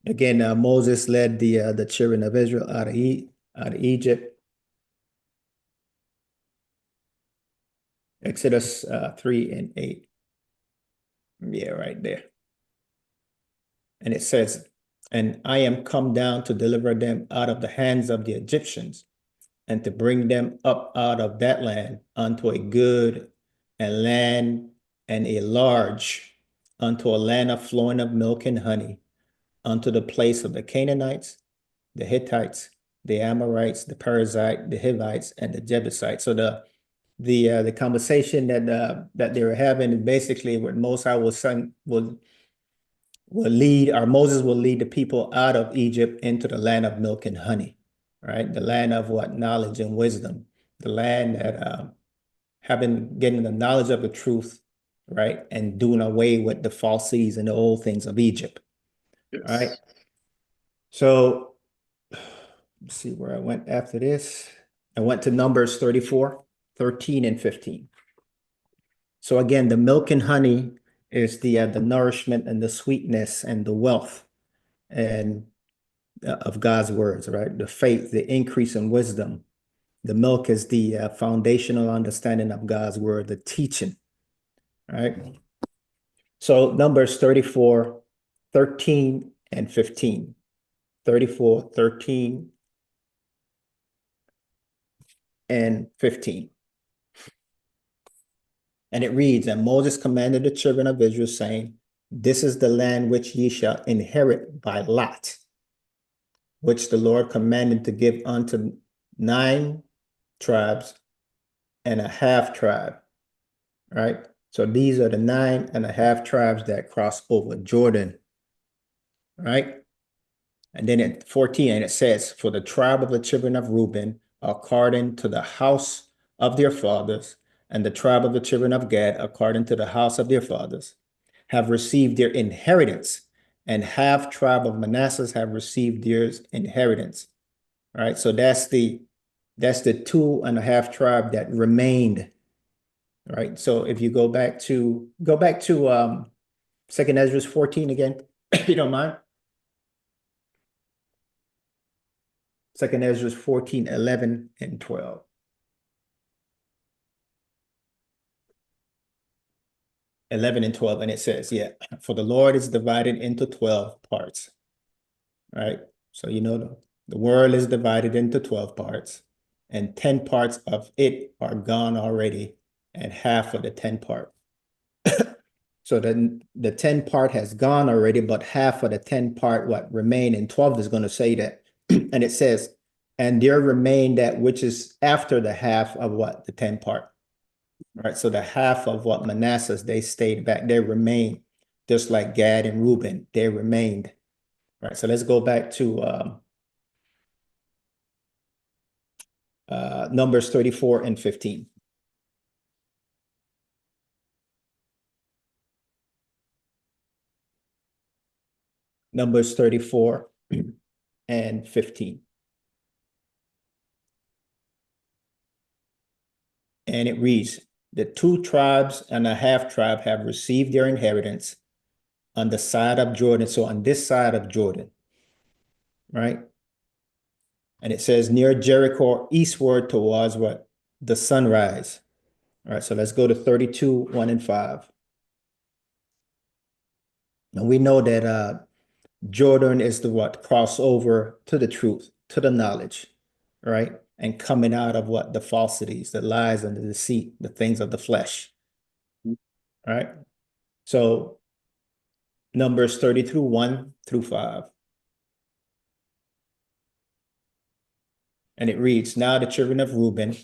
Again, Moses led the children of Israel out of Egypt. Exodus 3 and 8. Yeah, right there. And it says, and I am come down to deliver them out of the hands of the Egyptians, and to bring them up out of that land unto a good and land and a large, unto a land of flowing of milk and honey, unto the place of the Canaanites, the Hittites, the Amorites, the Perizzites, the Hivites, and the Jebusites. So the conversation that they were having is basically what Moses will lead, or Moses will lead the people out of Egypt into the land of milk and honey, right? The land of what? Knowledge and wisdom. The land that getting the knowledge of the truth, right? And doing away with the falsities and the old things of Egypt, right? Yes. So let's see where I went after this. I went to Numbers 34, 13 and 15. So again, the milk and honey is the nourishment and the sweetness and the wealth and of God's words, right? The faith, the increase in wisdom. The milk is the foundational understanding of God's word, the teaching, right? So Numbers 34, 13 and 15. 34, 13 and 15. And it reads, and Moses commanded the children of Israel, saying, this is the land which ye shall inherit by lot, which the Lord commanded to give unto 9 tribes and a half tribe, right? So these are the 9 and a half tribes that cross over Jordan, right? And then at 14, and it says, for the tribe of the children of Reuben, according to the house of their fathers, and the tribe of the children of Gad, according to the house of their fathers, have received their inheritance, and half tribe of Manasseh have received their inheritance. All right, so that's the 2.5 tribe that remained, right? So if you go back to Second Ezra 14 again, if you don't mind. Second Ezra 14, 11, and 12. 11 and 12, and it says, yeah, for the Lord is divided into 12 parts, right? So the world is divided into 12 parts, and 10 parts of it are gone already, and half of the 10 part. So then the 10 part has gone already, but half of the 10 part what remain, and 12 is going to say that. And it says, and there remain that which is after the half of what? The 10 part. Right. So the half of what Manasseh, they stayed back, they remained, just like Gad and Reuben, they remained. Right. So let's go back to Numbers 34 and 15. Numbers 34 and 15. And it reads, the 2 tribes and a half tribe have received their inheritance on the side of Jordan. So on this side of Jordan, right? And it says near Jericho, eastward towards what? The sunrise. All right, so let's go to 32, 1 and 5. And we know that Jordan is the what? Crossover to the truth, to the knowledge, right? And coming out of what? The falsities, the lies and the deceit, the things of the flesh, right? So Numbers 30 through 1 through 5. And it reads, now the children of Reuben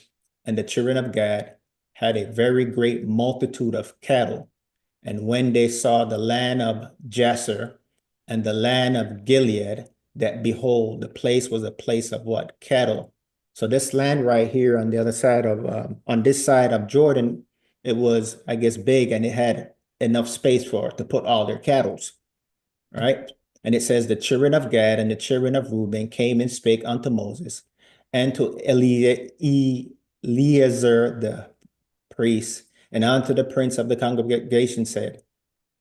and the children of Gad had a very great multitude of cattle. And when they saw the land of Jasser and the land of Gilead, that behold, the place was a place of what? Cattle. So this land right here on the other side of, on this side of Jordan, it was, I guess, big, and it had enough space to put all their cattle, right? And it says, the children of Gad and the children of Reuben came and spake unto Moses and to Eleazar the priest, and unto the prince of the congregation said,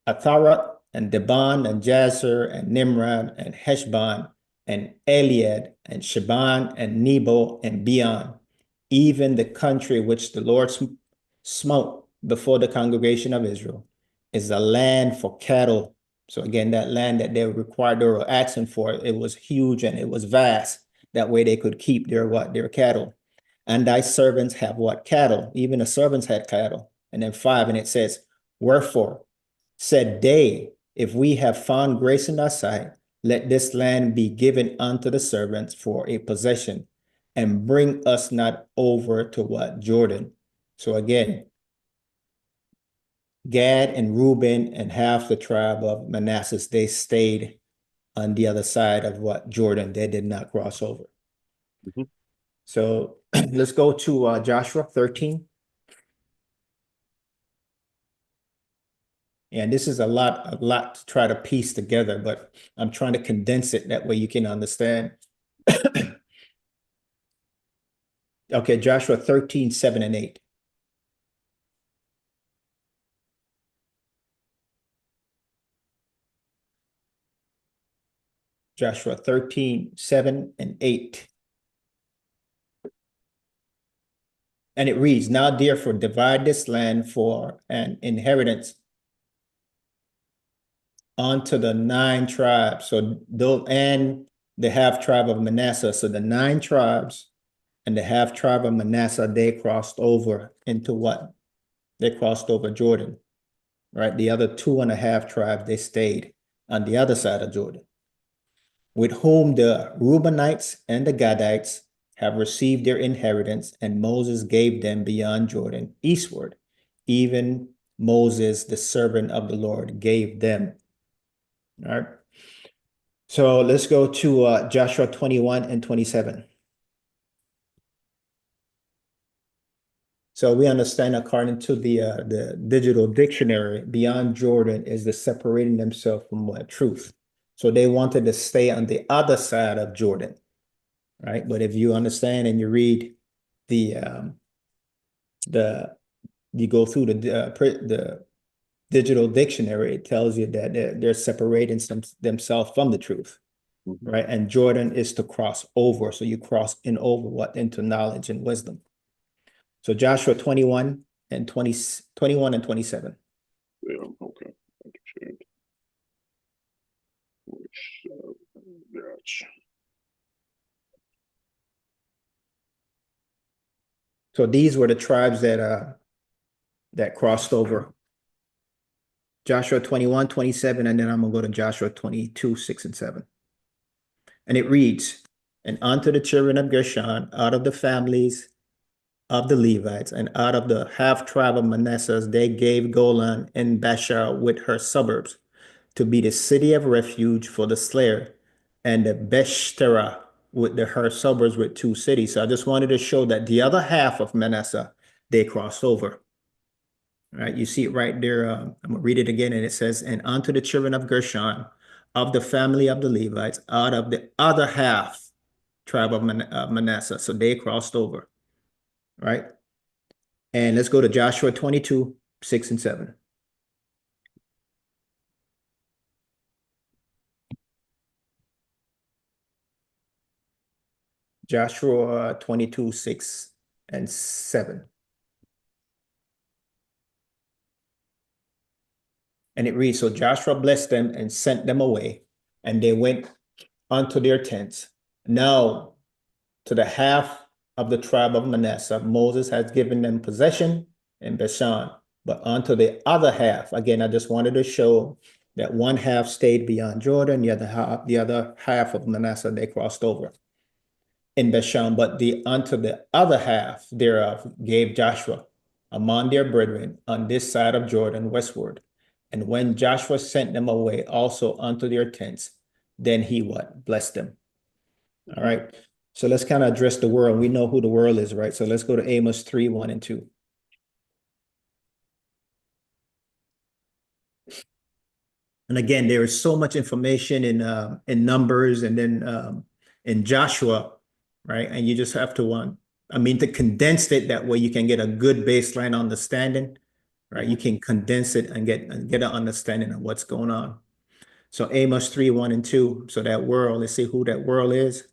Atharat and Deban and Jazer and Nimrod and Heshbon and Eliad and Shaban and Nebo and Beon, even the country which the Lord smote before the congregation of Israel, is a land for cattle. So again, that land that they were asking for, it was huge and it was vast. That way they could keep their what? Their cattle. And thy servants have what? Cattle. Even the servants had cattle. And then 5, and it says, wherefore said they, if we have found grace in thy sight, let this land be given unto the servants for a possession, and bring us not over to what? Jordan. So again, Gad and Reuben and half the tribe of Manasseh, they stayed on the other side of what? Jordan. They did not cross over. Mhm. So let's go to Joshua 13. And this is a lot to try to piece together, but I'm trying to condense it that way you can understand. Okay, Joshua 13, 7 and 8. Joshua 13, 7 and 8. And it reads, now therefore divide this land for an inheritance unto the 9 tribes. So those and the half tribe of Manasseh. So the 9 tribes and the half tribe of Manasseh, they crossed over into what? They crossed over Jordan, right? The other 2.5 tribes, they stayed on the other side of Jordan, with whom the Reubenites and the Gadites have received their inheritance, and Moses gave them beyond Jordan eastward. Even Moses, the servant of the Lord, gave them. All right. So let's go to Joshua 21 and 27. So we understand, according to the digital dictionary, beyond Jordan is the separating themselves from what? Truth. So they wanted to stay on the other side of Jordan, right? But if you understand and you read the you go through the digital dictionary, it tells you that they're separating themselves from the truth, right? And Jordan is to cross over. So you cross in over what? Into knowledge and wisdom. So Joshua 21 and 21 and 27. Yeah, okay. Gotcha. So these were the tribes that crossed over. Joshua 21, 27, and then I'm gonna go to Joshua 22, 6 and 7. And it reads, and unto the children of Gershon, out of the families of the Levites, and out of the half tribe of Manasseh, they gave Golan and Bashan with her suburbs to be the city of refuge for the slayer, and the Beshtera with her suburbs with 2 cities. So I just wanted to show that the other half of Manasseh, they crossed over. All right, you see it right there. I'm gonna read it again, and it says, and unto the children of Gershon, of the family of the Levites, out of the other half tribe of Manasseh. So they crossed over, right? And let's go to Joshua 22, 6 and 7. Joshua 22, 6 and 7. And it reads, so Joshua blessed them and sent them away, and they went unto their tents. Now, to the half of the tribe of Manasseh, Moses has given them possession in Bashan. But unto the other half, again, I just wanted to show that one half stayed beyond Jordan, the other half of Manasseh, they crossed over in Bashan. But unto the other half thereof gave Joshua among their brethren on this side of Jordan westward. And when Joshua sent them away also unto their tents, then he what? Blessed them. All right. So let's kind of address the world. We know who the world is, right? So let's go to Amos 3, 1 and 2. And again, there is so much information in Numbers and then in Joshua, right? And you just have to to condense it that way you can get a good baseline understanding, right? You can condense it and get an understanding of what's going on. So Amos 3, 1 and 2. So that world, let's see who that world is.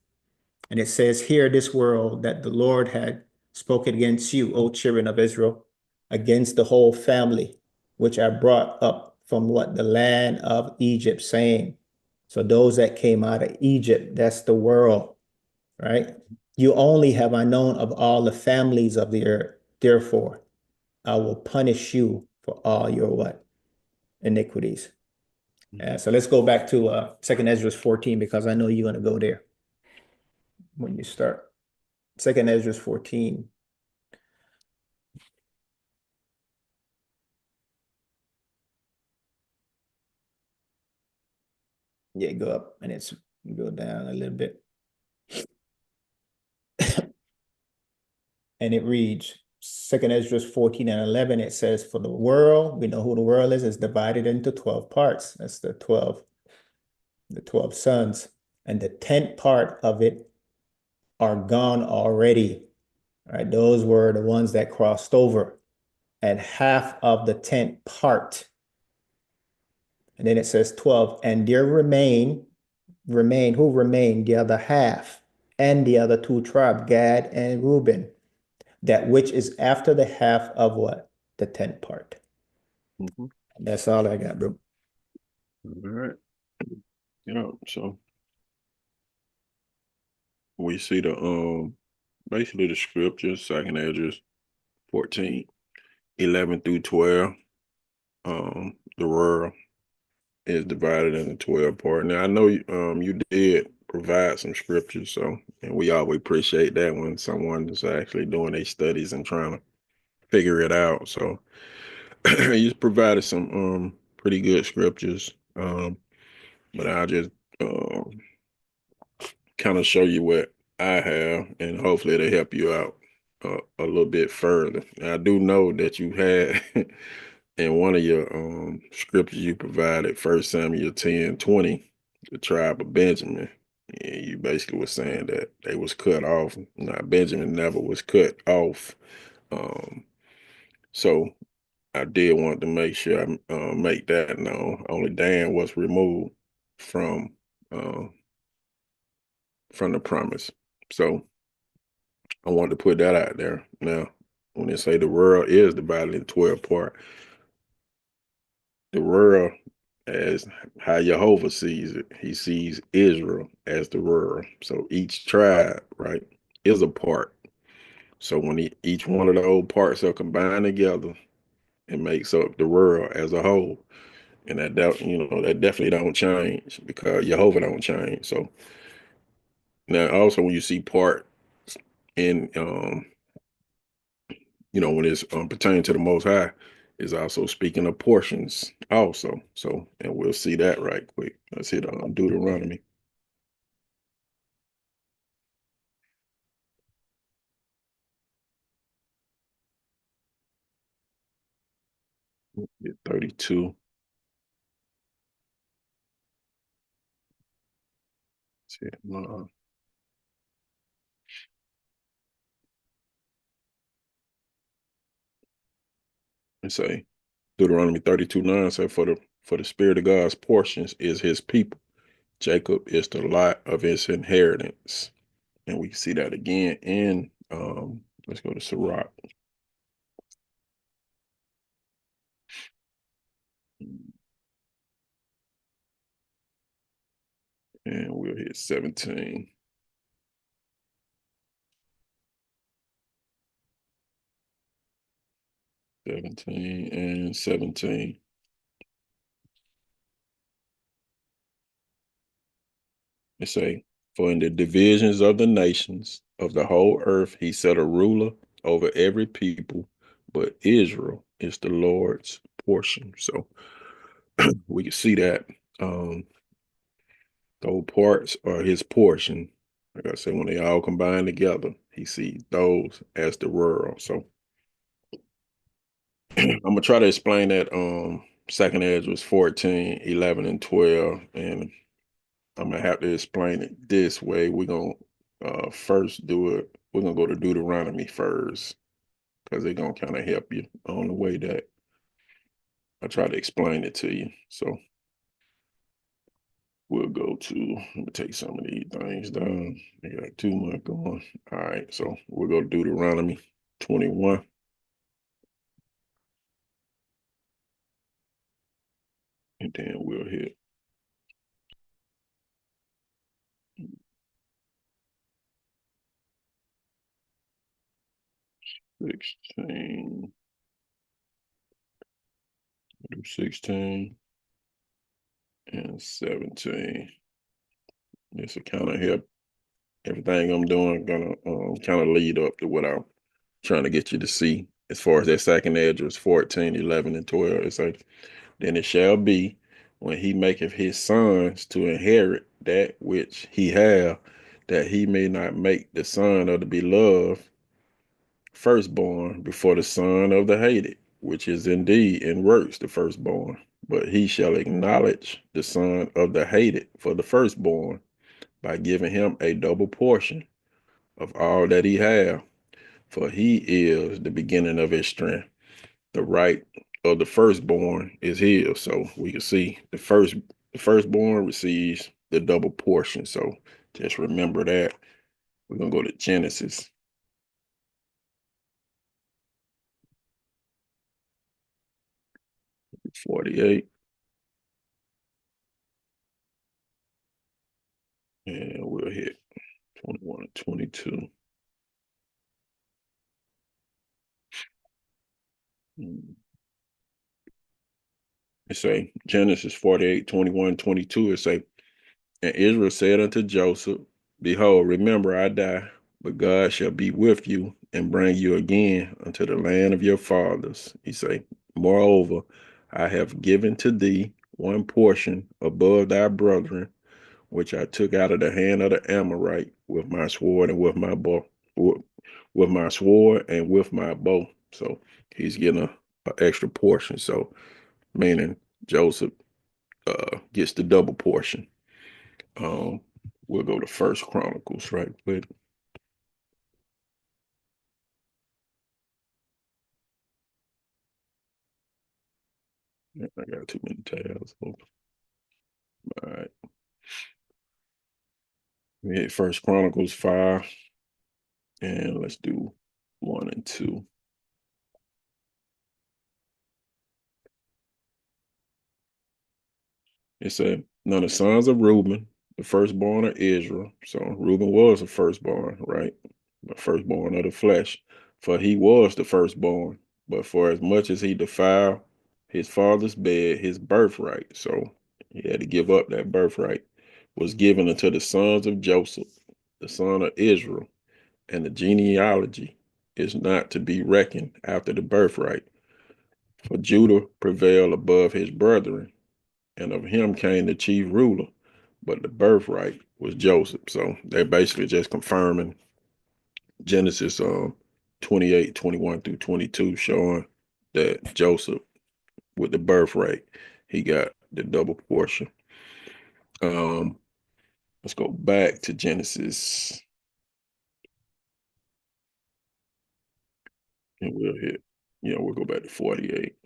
And it says, hear this world that the Lord had spoken against you, O children of Israel, against the whole family, which I brought up from what? The land of Egypt, saying. So those that came out of Egypt, that's the world, right? You only have I known of all the families of the earth. Therefore, I will punish you for all your what? Iniquities. So let's go back to 2nd Ezra 14, because I know you're going to go there when you start. 2nd Ezra 14. Yeah, go up and it's go down a little bit. And it reads 2nd Ezra 14 and 11. It says, for the world, we know who the world is divided into 12 parts. That's the 12 sons. And the 10th part of it are gone already. All right, those were the ones that crossed over. And half of the 10th part. And then it says 12. And there remain, who remain? The other half. And the other 2 tribes, Gad and Reuben. That which is after the half of what? The 10th part. That's all I got, bro. All right. Yeah, so we see the basically the scriptures, 2nd Ezra 14, 11 through 12. The world is divided into 12 parts. Now I know you did provide some scriptures, so and we always appreciate that when someone is actually doing their studies and trying to figure it out. So you provided some pretty good scriptures. But I'll just kind of show you what I have, and hopefully it'll help you out a little bit further. I do know that you had in one of your scriptures you provided, 1 Samuel 10:20, the tribe of Benjamin. And you basically was saying that they was cut off. Now Benjamin never was cut off. Um, So I did want to make sure I make that known. Only Dan was removed from uh, from the promise. So I wanted to put that out there. Now, when they say the world is divided in 12 parts, the world as how Jehovah sees it. He sees Israel as the world. So each tribe, right, is a part. So when each one of the old parts are combined together, it makes up the world as a whole. And that definitely don't change because Jehovah don't change. So now also when you see part in when it's pertaining to the Most High, is also speaking of portions also. So, and we'll see that right quick. Let's hit Deuteronomy. Get 32. Let's say Deuteronomy 32:9 say for the spirit of God's portions is his people. Jacob is the lot of his inheritance. And we see that again in let's go to Sirach. And we'll hit 17. 17 and 17. It say, for in the divisions of the nations of the whole earth, he set a ruler over every people, but Israel is the Lord's portion. So we can see that those parts are his portion. Like I said, when they all combine together, he sees those as the world. So I'm gonna try to explain that second edge was 14, 11, and 12. And I'm gonna have to explain it this way. We're gonna first do it. We're gonna go to Deuteronomy first because they're gonna kind of help you on the way that I try to explain it to you. So we'll go to. Let me take some of these things down. I got too much going. All right, so we'll go to Deuteronomy 21, and then we'll hit 16. Do 16 and 17. This will kind of help everything I'm doing. Gonna kind of lead up to what I'm trying to get you to see. As far as that second address, 14, 11, and 12, it's like, then it shall be when he maketh his sons to inherit that which he have, that he may not make the son of the beloved firstborn before the son of the hated, which is indeed in works the firstborn. But he shall acknowledge the son of the hated for the firstborn by giving him a double portion of all that he have, for he is the beginning of his strength. The right of the firstborn is his. So we can see the firstborn receives the double portion. So just remember that. We're gonna go to Genesis 48, and we'll hit 21 and 22. It say Genesis 48, 21, 22. It say, and Israel said unto Joseph, behold, remember I die, but God shall be with you and bring you again unto the land of your fathers. He say, moreover, I have given to thee one portion above thy brethren, which I took out of the hand of the Amorite with my sword and with my bow, with my sword and with my bow. So he's getting a extra portion. So meaning Joseph gets the double portion. Um, we'll go to First Chronicles right quick. I got too many tabs open. All right. We hit First Chronicles 5. And let's do 1 and 2. It said, "Now the sons of Reuben, the firstborn of Israel." So Reuben was the firstborn, right? The firstborn of the flesh. For he was the firstborn. But for as much as he defiled his father's bed, his birthright, so he had to give up that birthright, was given unto the sons of Joseph, the son of Israel. And the genealogy is not to be reckoned after the birthright. For Judah prevailed above his brethren, and of him came the chief ruler, but the birthright was Joseph. So they're basically just confirming Genesis 28, 21 through 22, showing that Joseph, with the birthright, he got the double portion. Let's go back to Genesis, and we'll go back to 48.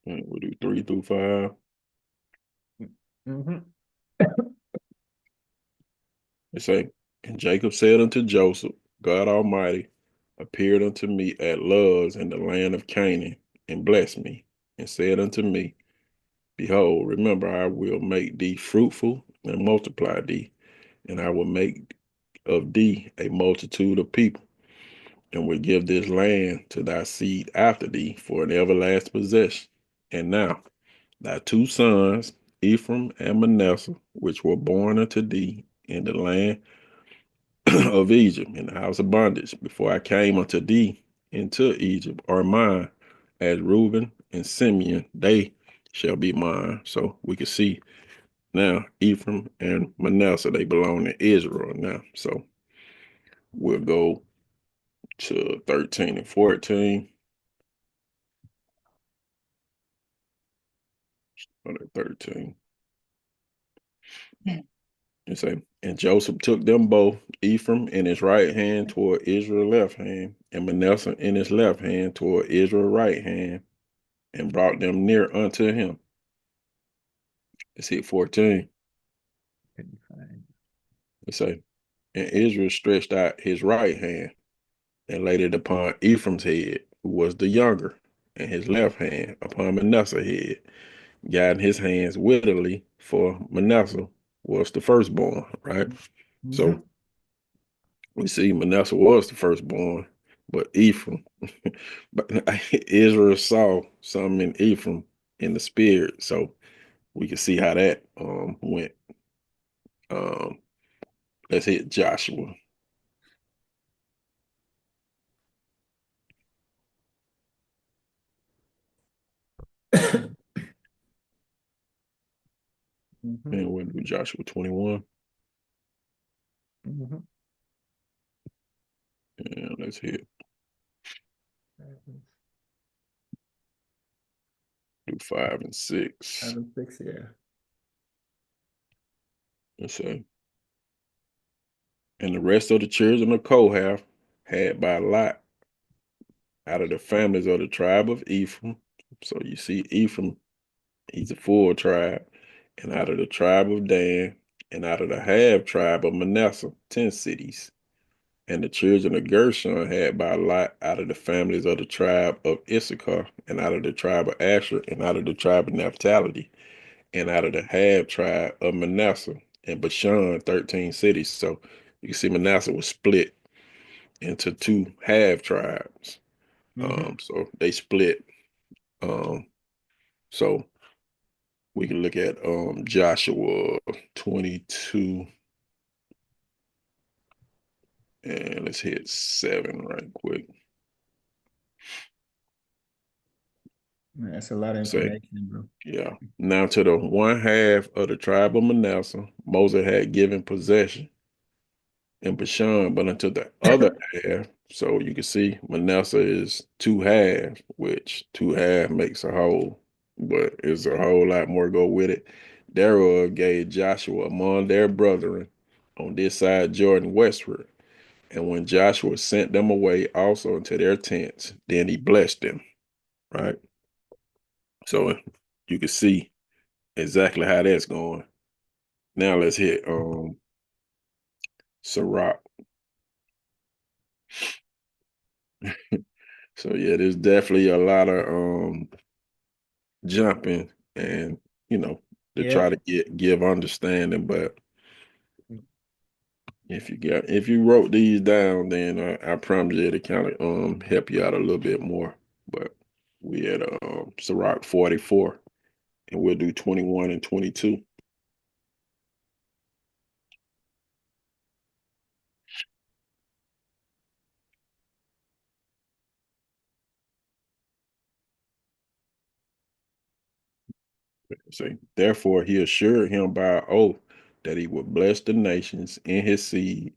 And we'll do 3 through 5. Mm-hmm. It say, "And Jacob said unto Joseph, God Almighty appeared unto me at Luz in the land of Canaan, and blessed me, and said unto me, Behold, remember, I will make thee fruitful and multiply thee, and I will make of thee a multitude of people, and will give this land to thy seed after thee for an everlasting possession. And now thy two sons, Ephraim and Manasseh, which were born unto thee in the land of Egypt, in the house of bondage, before I came unto thee into Egypt, are mine, as Reuben and Simeon, they shall be mine." So we can see now Ephraim and Manasseh, they belong to Israel now. So we'll go to 13 and 14. Or 13. It say, "And Joseph took them both, Ephraim in his right hand toward Israel left hand, and Manasseh in his left hand toward Israel right hand, and brought them near unto him." Let's hit 14. It say, "And Israel stretched out his right hand and laid it upon Ephraim's head, who was the younger, and his left hand upon Manasseh's head, guiding his hands wittily, for Manasseh was the firstborn," right? Mm-hmm. So we see Manasseh was the firstborn, but Ephraim, but Israel saw something in Ephraim in the spirit. So we can see how that went. Um, let's hit Joshua. Mm-hmm. And we'll do Joshua 21. Mm-hmm. And let's hit do 5 and 6. 5 and 6, yeah. Let's say, "And the rest of the children of Kohath had by lot out of the families of the tribe of Ephraim." So you see Ephraim, he's a full tribe. "And out of the tribe of Dan, and out of the half tribe of Manasseh, 10 cities. And the children of Gershon had by lot out of the families of the tribe of Issachar, and out of the tribe of Asher, and out of the tribe of Naphtali, and out of the half tribe of Manasseh, and Bashan, 13 cities." So you can see Manasseh was split into two half tribes. Mm-hmm. So they split. Um, so we can look at Joshua 22, and let's hit 7 right quick. Man, that's a lot of Say, information, bro. yeah. "Now to the one half of the tribe of Manasseh, Moses had given possession in Bashan, but unto the other half," so you can see Manasseh is two halves, which two half makes a whole, but it's a whole lot more go with it. "Thereof gave Joshua among their brethren on this side Jordan westward, And when Joshua sent them away also into their tents, then he blessed them. Right. So you can see exactly how that's going. Now let's hit Sirach. So yeah, there's definitely a lot of jumping and to Yeah. try to give understanding. But if you wrote these down, then I promise you to kind of help you out a little bit more. But we at Sirach 44, and we'll do 21 and 22. Say, therefore, he assured him by oath that he would bless the nations in his seed,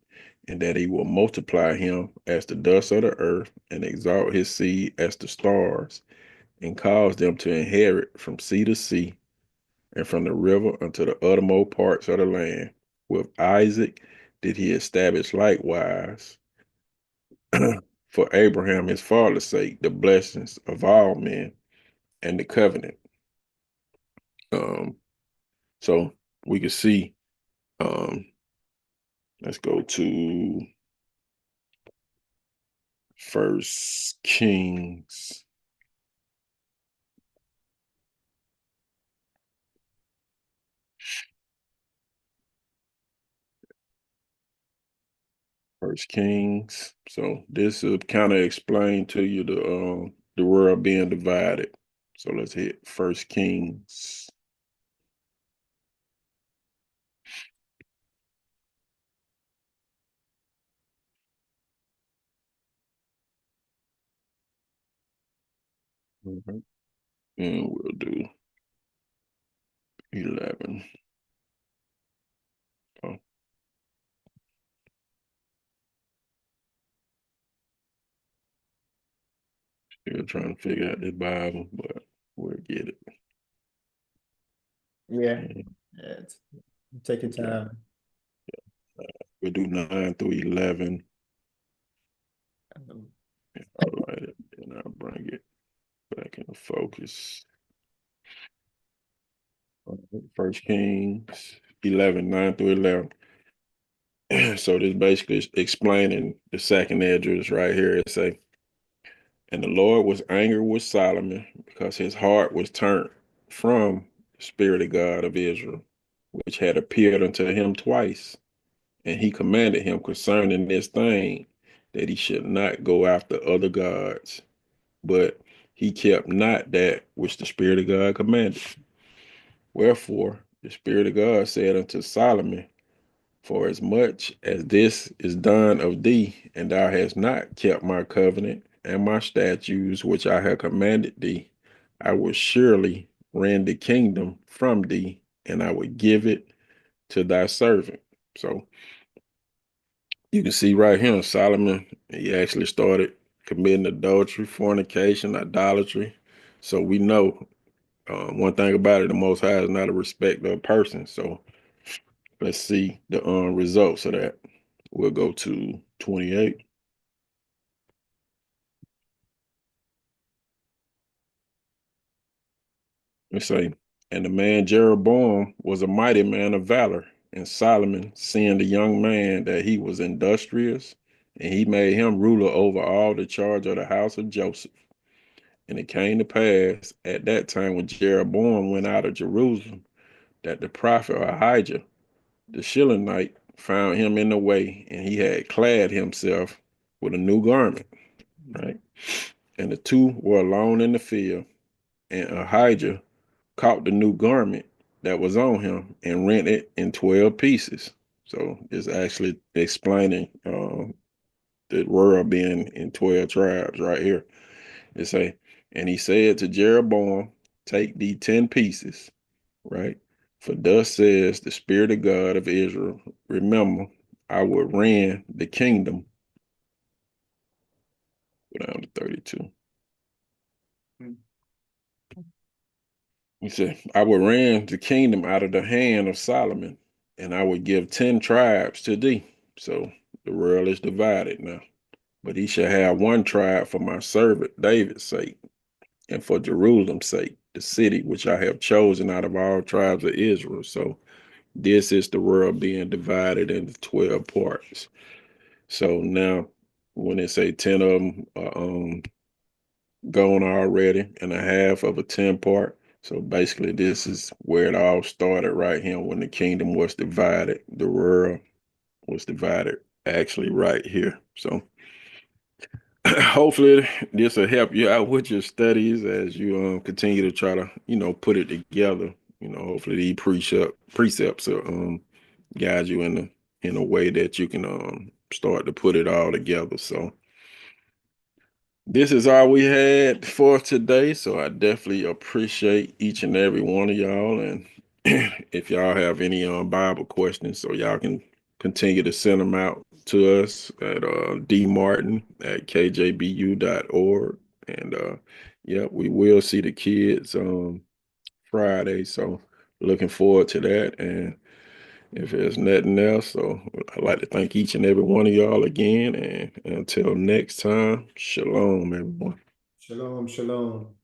and that he will multiply him as the dust of the earth, and exalt his seed as the stars, and cause them to inherit from sea to sea, and from the river unto the uttermost parts of the land. With Isaac did he establish likewise for Abraham his father's sake the blessings of all men and the covenant. Um, so we can see. Let's go to First Kings. First Kings. So this will kind of explain to you the world being divided. So let's hit First Kings. Mhm. And we'll do 11. Oh, still trying to figure out this Bible, but we'll get it. Yeah. And, Yeah. Take your yeah, time. we'll do 9 through 11. Um, Highlight it, and I'll bring it back into focus. First Kings 11, 9 through 11. So this basically is explaining the second address right here. It say, and the Lord was angry with Solomon because his heart was turned from the Spirit of God of Israel, which had appeared unto him twice. And he commanded him concerning this thing that he should not go after other gods, but he kept not that which the Spirit of God commanded. Wherefore the Spirit of God said unto Solomon, for as much as this is done of thee, and thou hast not kept my covenant and my statutes which I have commanded thee, I will surely rend the kingdom from thee, and I will give it to thy servant. So you can see right here, Solomon, he actually started committing adultery, fornication, idolatry. So we know one thing about it, the Most High is not a respecter of person. So let's see the results of that. We'll go to 28. Let's say, and the man Jeroboam was a mighty man of valor, and Solomon, seeing the young man that he was industrious, and he made him ruler over all the charge of the house of Joseph. And it came to pass at that time when Jeroboam went out of Jerusalem, that the prophet Ahijah, the Shilonite, found him in the way, and he had clad himself with a new garment, right? And the two were alone in the field, and Ahijah caught the new garment that was on him and rent it in 12 pieces. So it's actually explaining the world being in 12 tribes right here. It say, and he said to Jeroboam, take thee 10 pieces, right? For thus says the Spirit of God of Israel, remember, I will rend the kingdom. Go down to 32. He said, I will rend the kingdom out of the hand of Solomon, and I will give 10 tribes to thee. So The world is divided now. But he shall have one tribe for my servant David's sake, and for Jerusalem's sake, the city which I have chosen out of all tribes of Israel. So this is the world being divided into 12 parts. So now, when they say 10 of them are gone already, and a half of a 10 part. So basically, this is where it all started right here when the kingdom was divided. The world was divided actually right here. So hopefully this will help you out with your studies as you continue to try to put it together. Hopefully these precepts will guide you in a way that you can start to put it all together. So this is all we had for today. So I definitely appreciate each and every one of y'all. And if y'all have any Bible questions, so y'all can continue to send them out to us at dmartin@kjbu.org. And yeah, we will see the kids Friday. So looking forward to that. And if there's nothing else, so I'd like to thank each and every one of y'all again. And until next time, shalom, everyone. Shalom, shalom.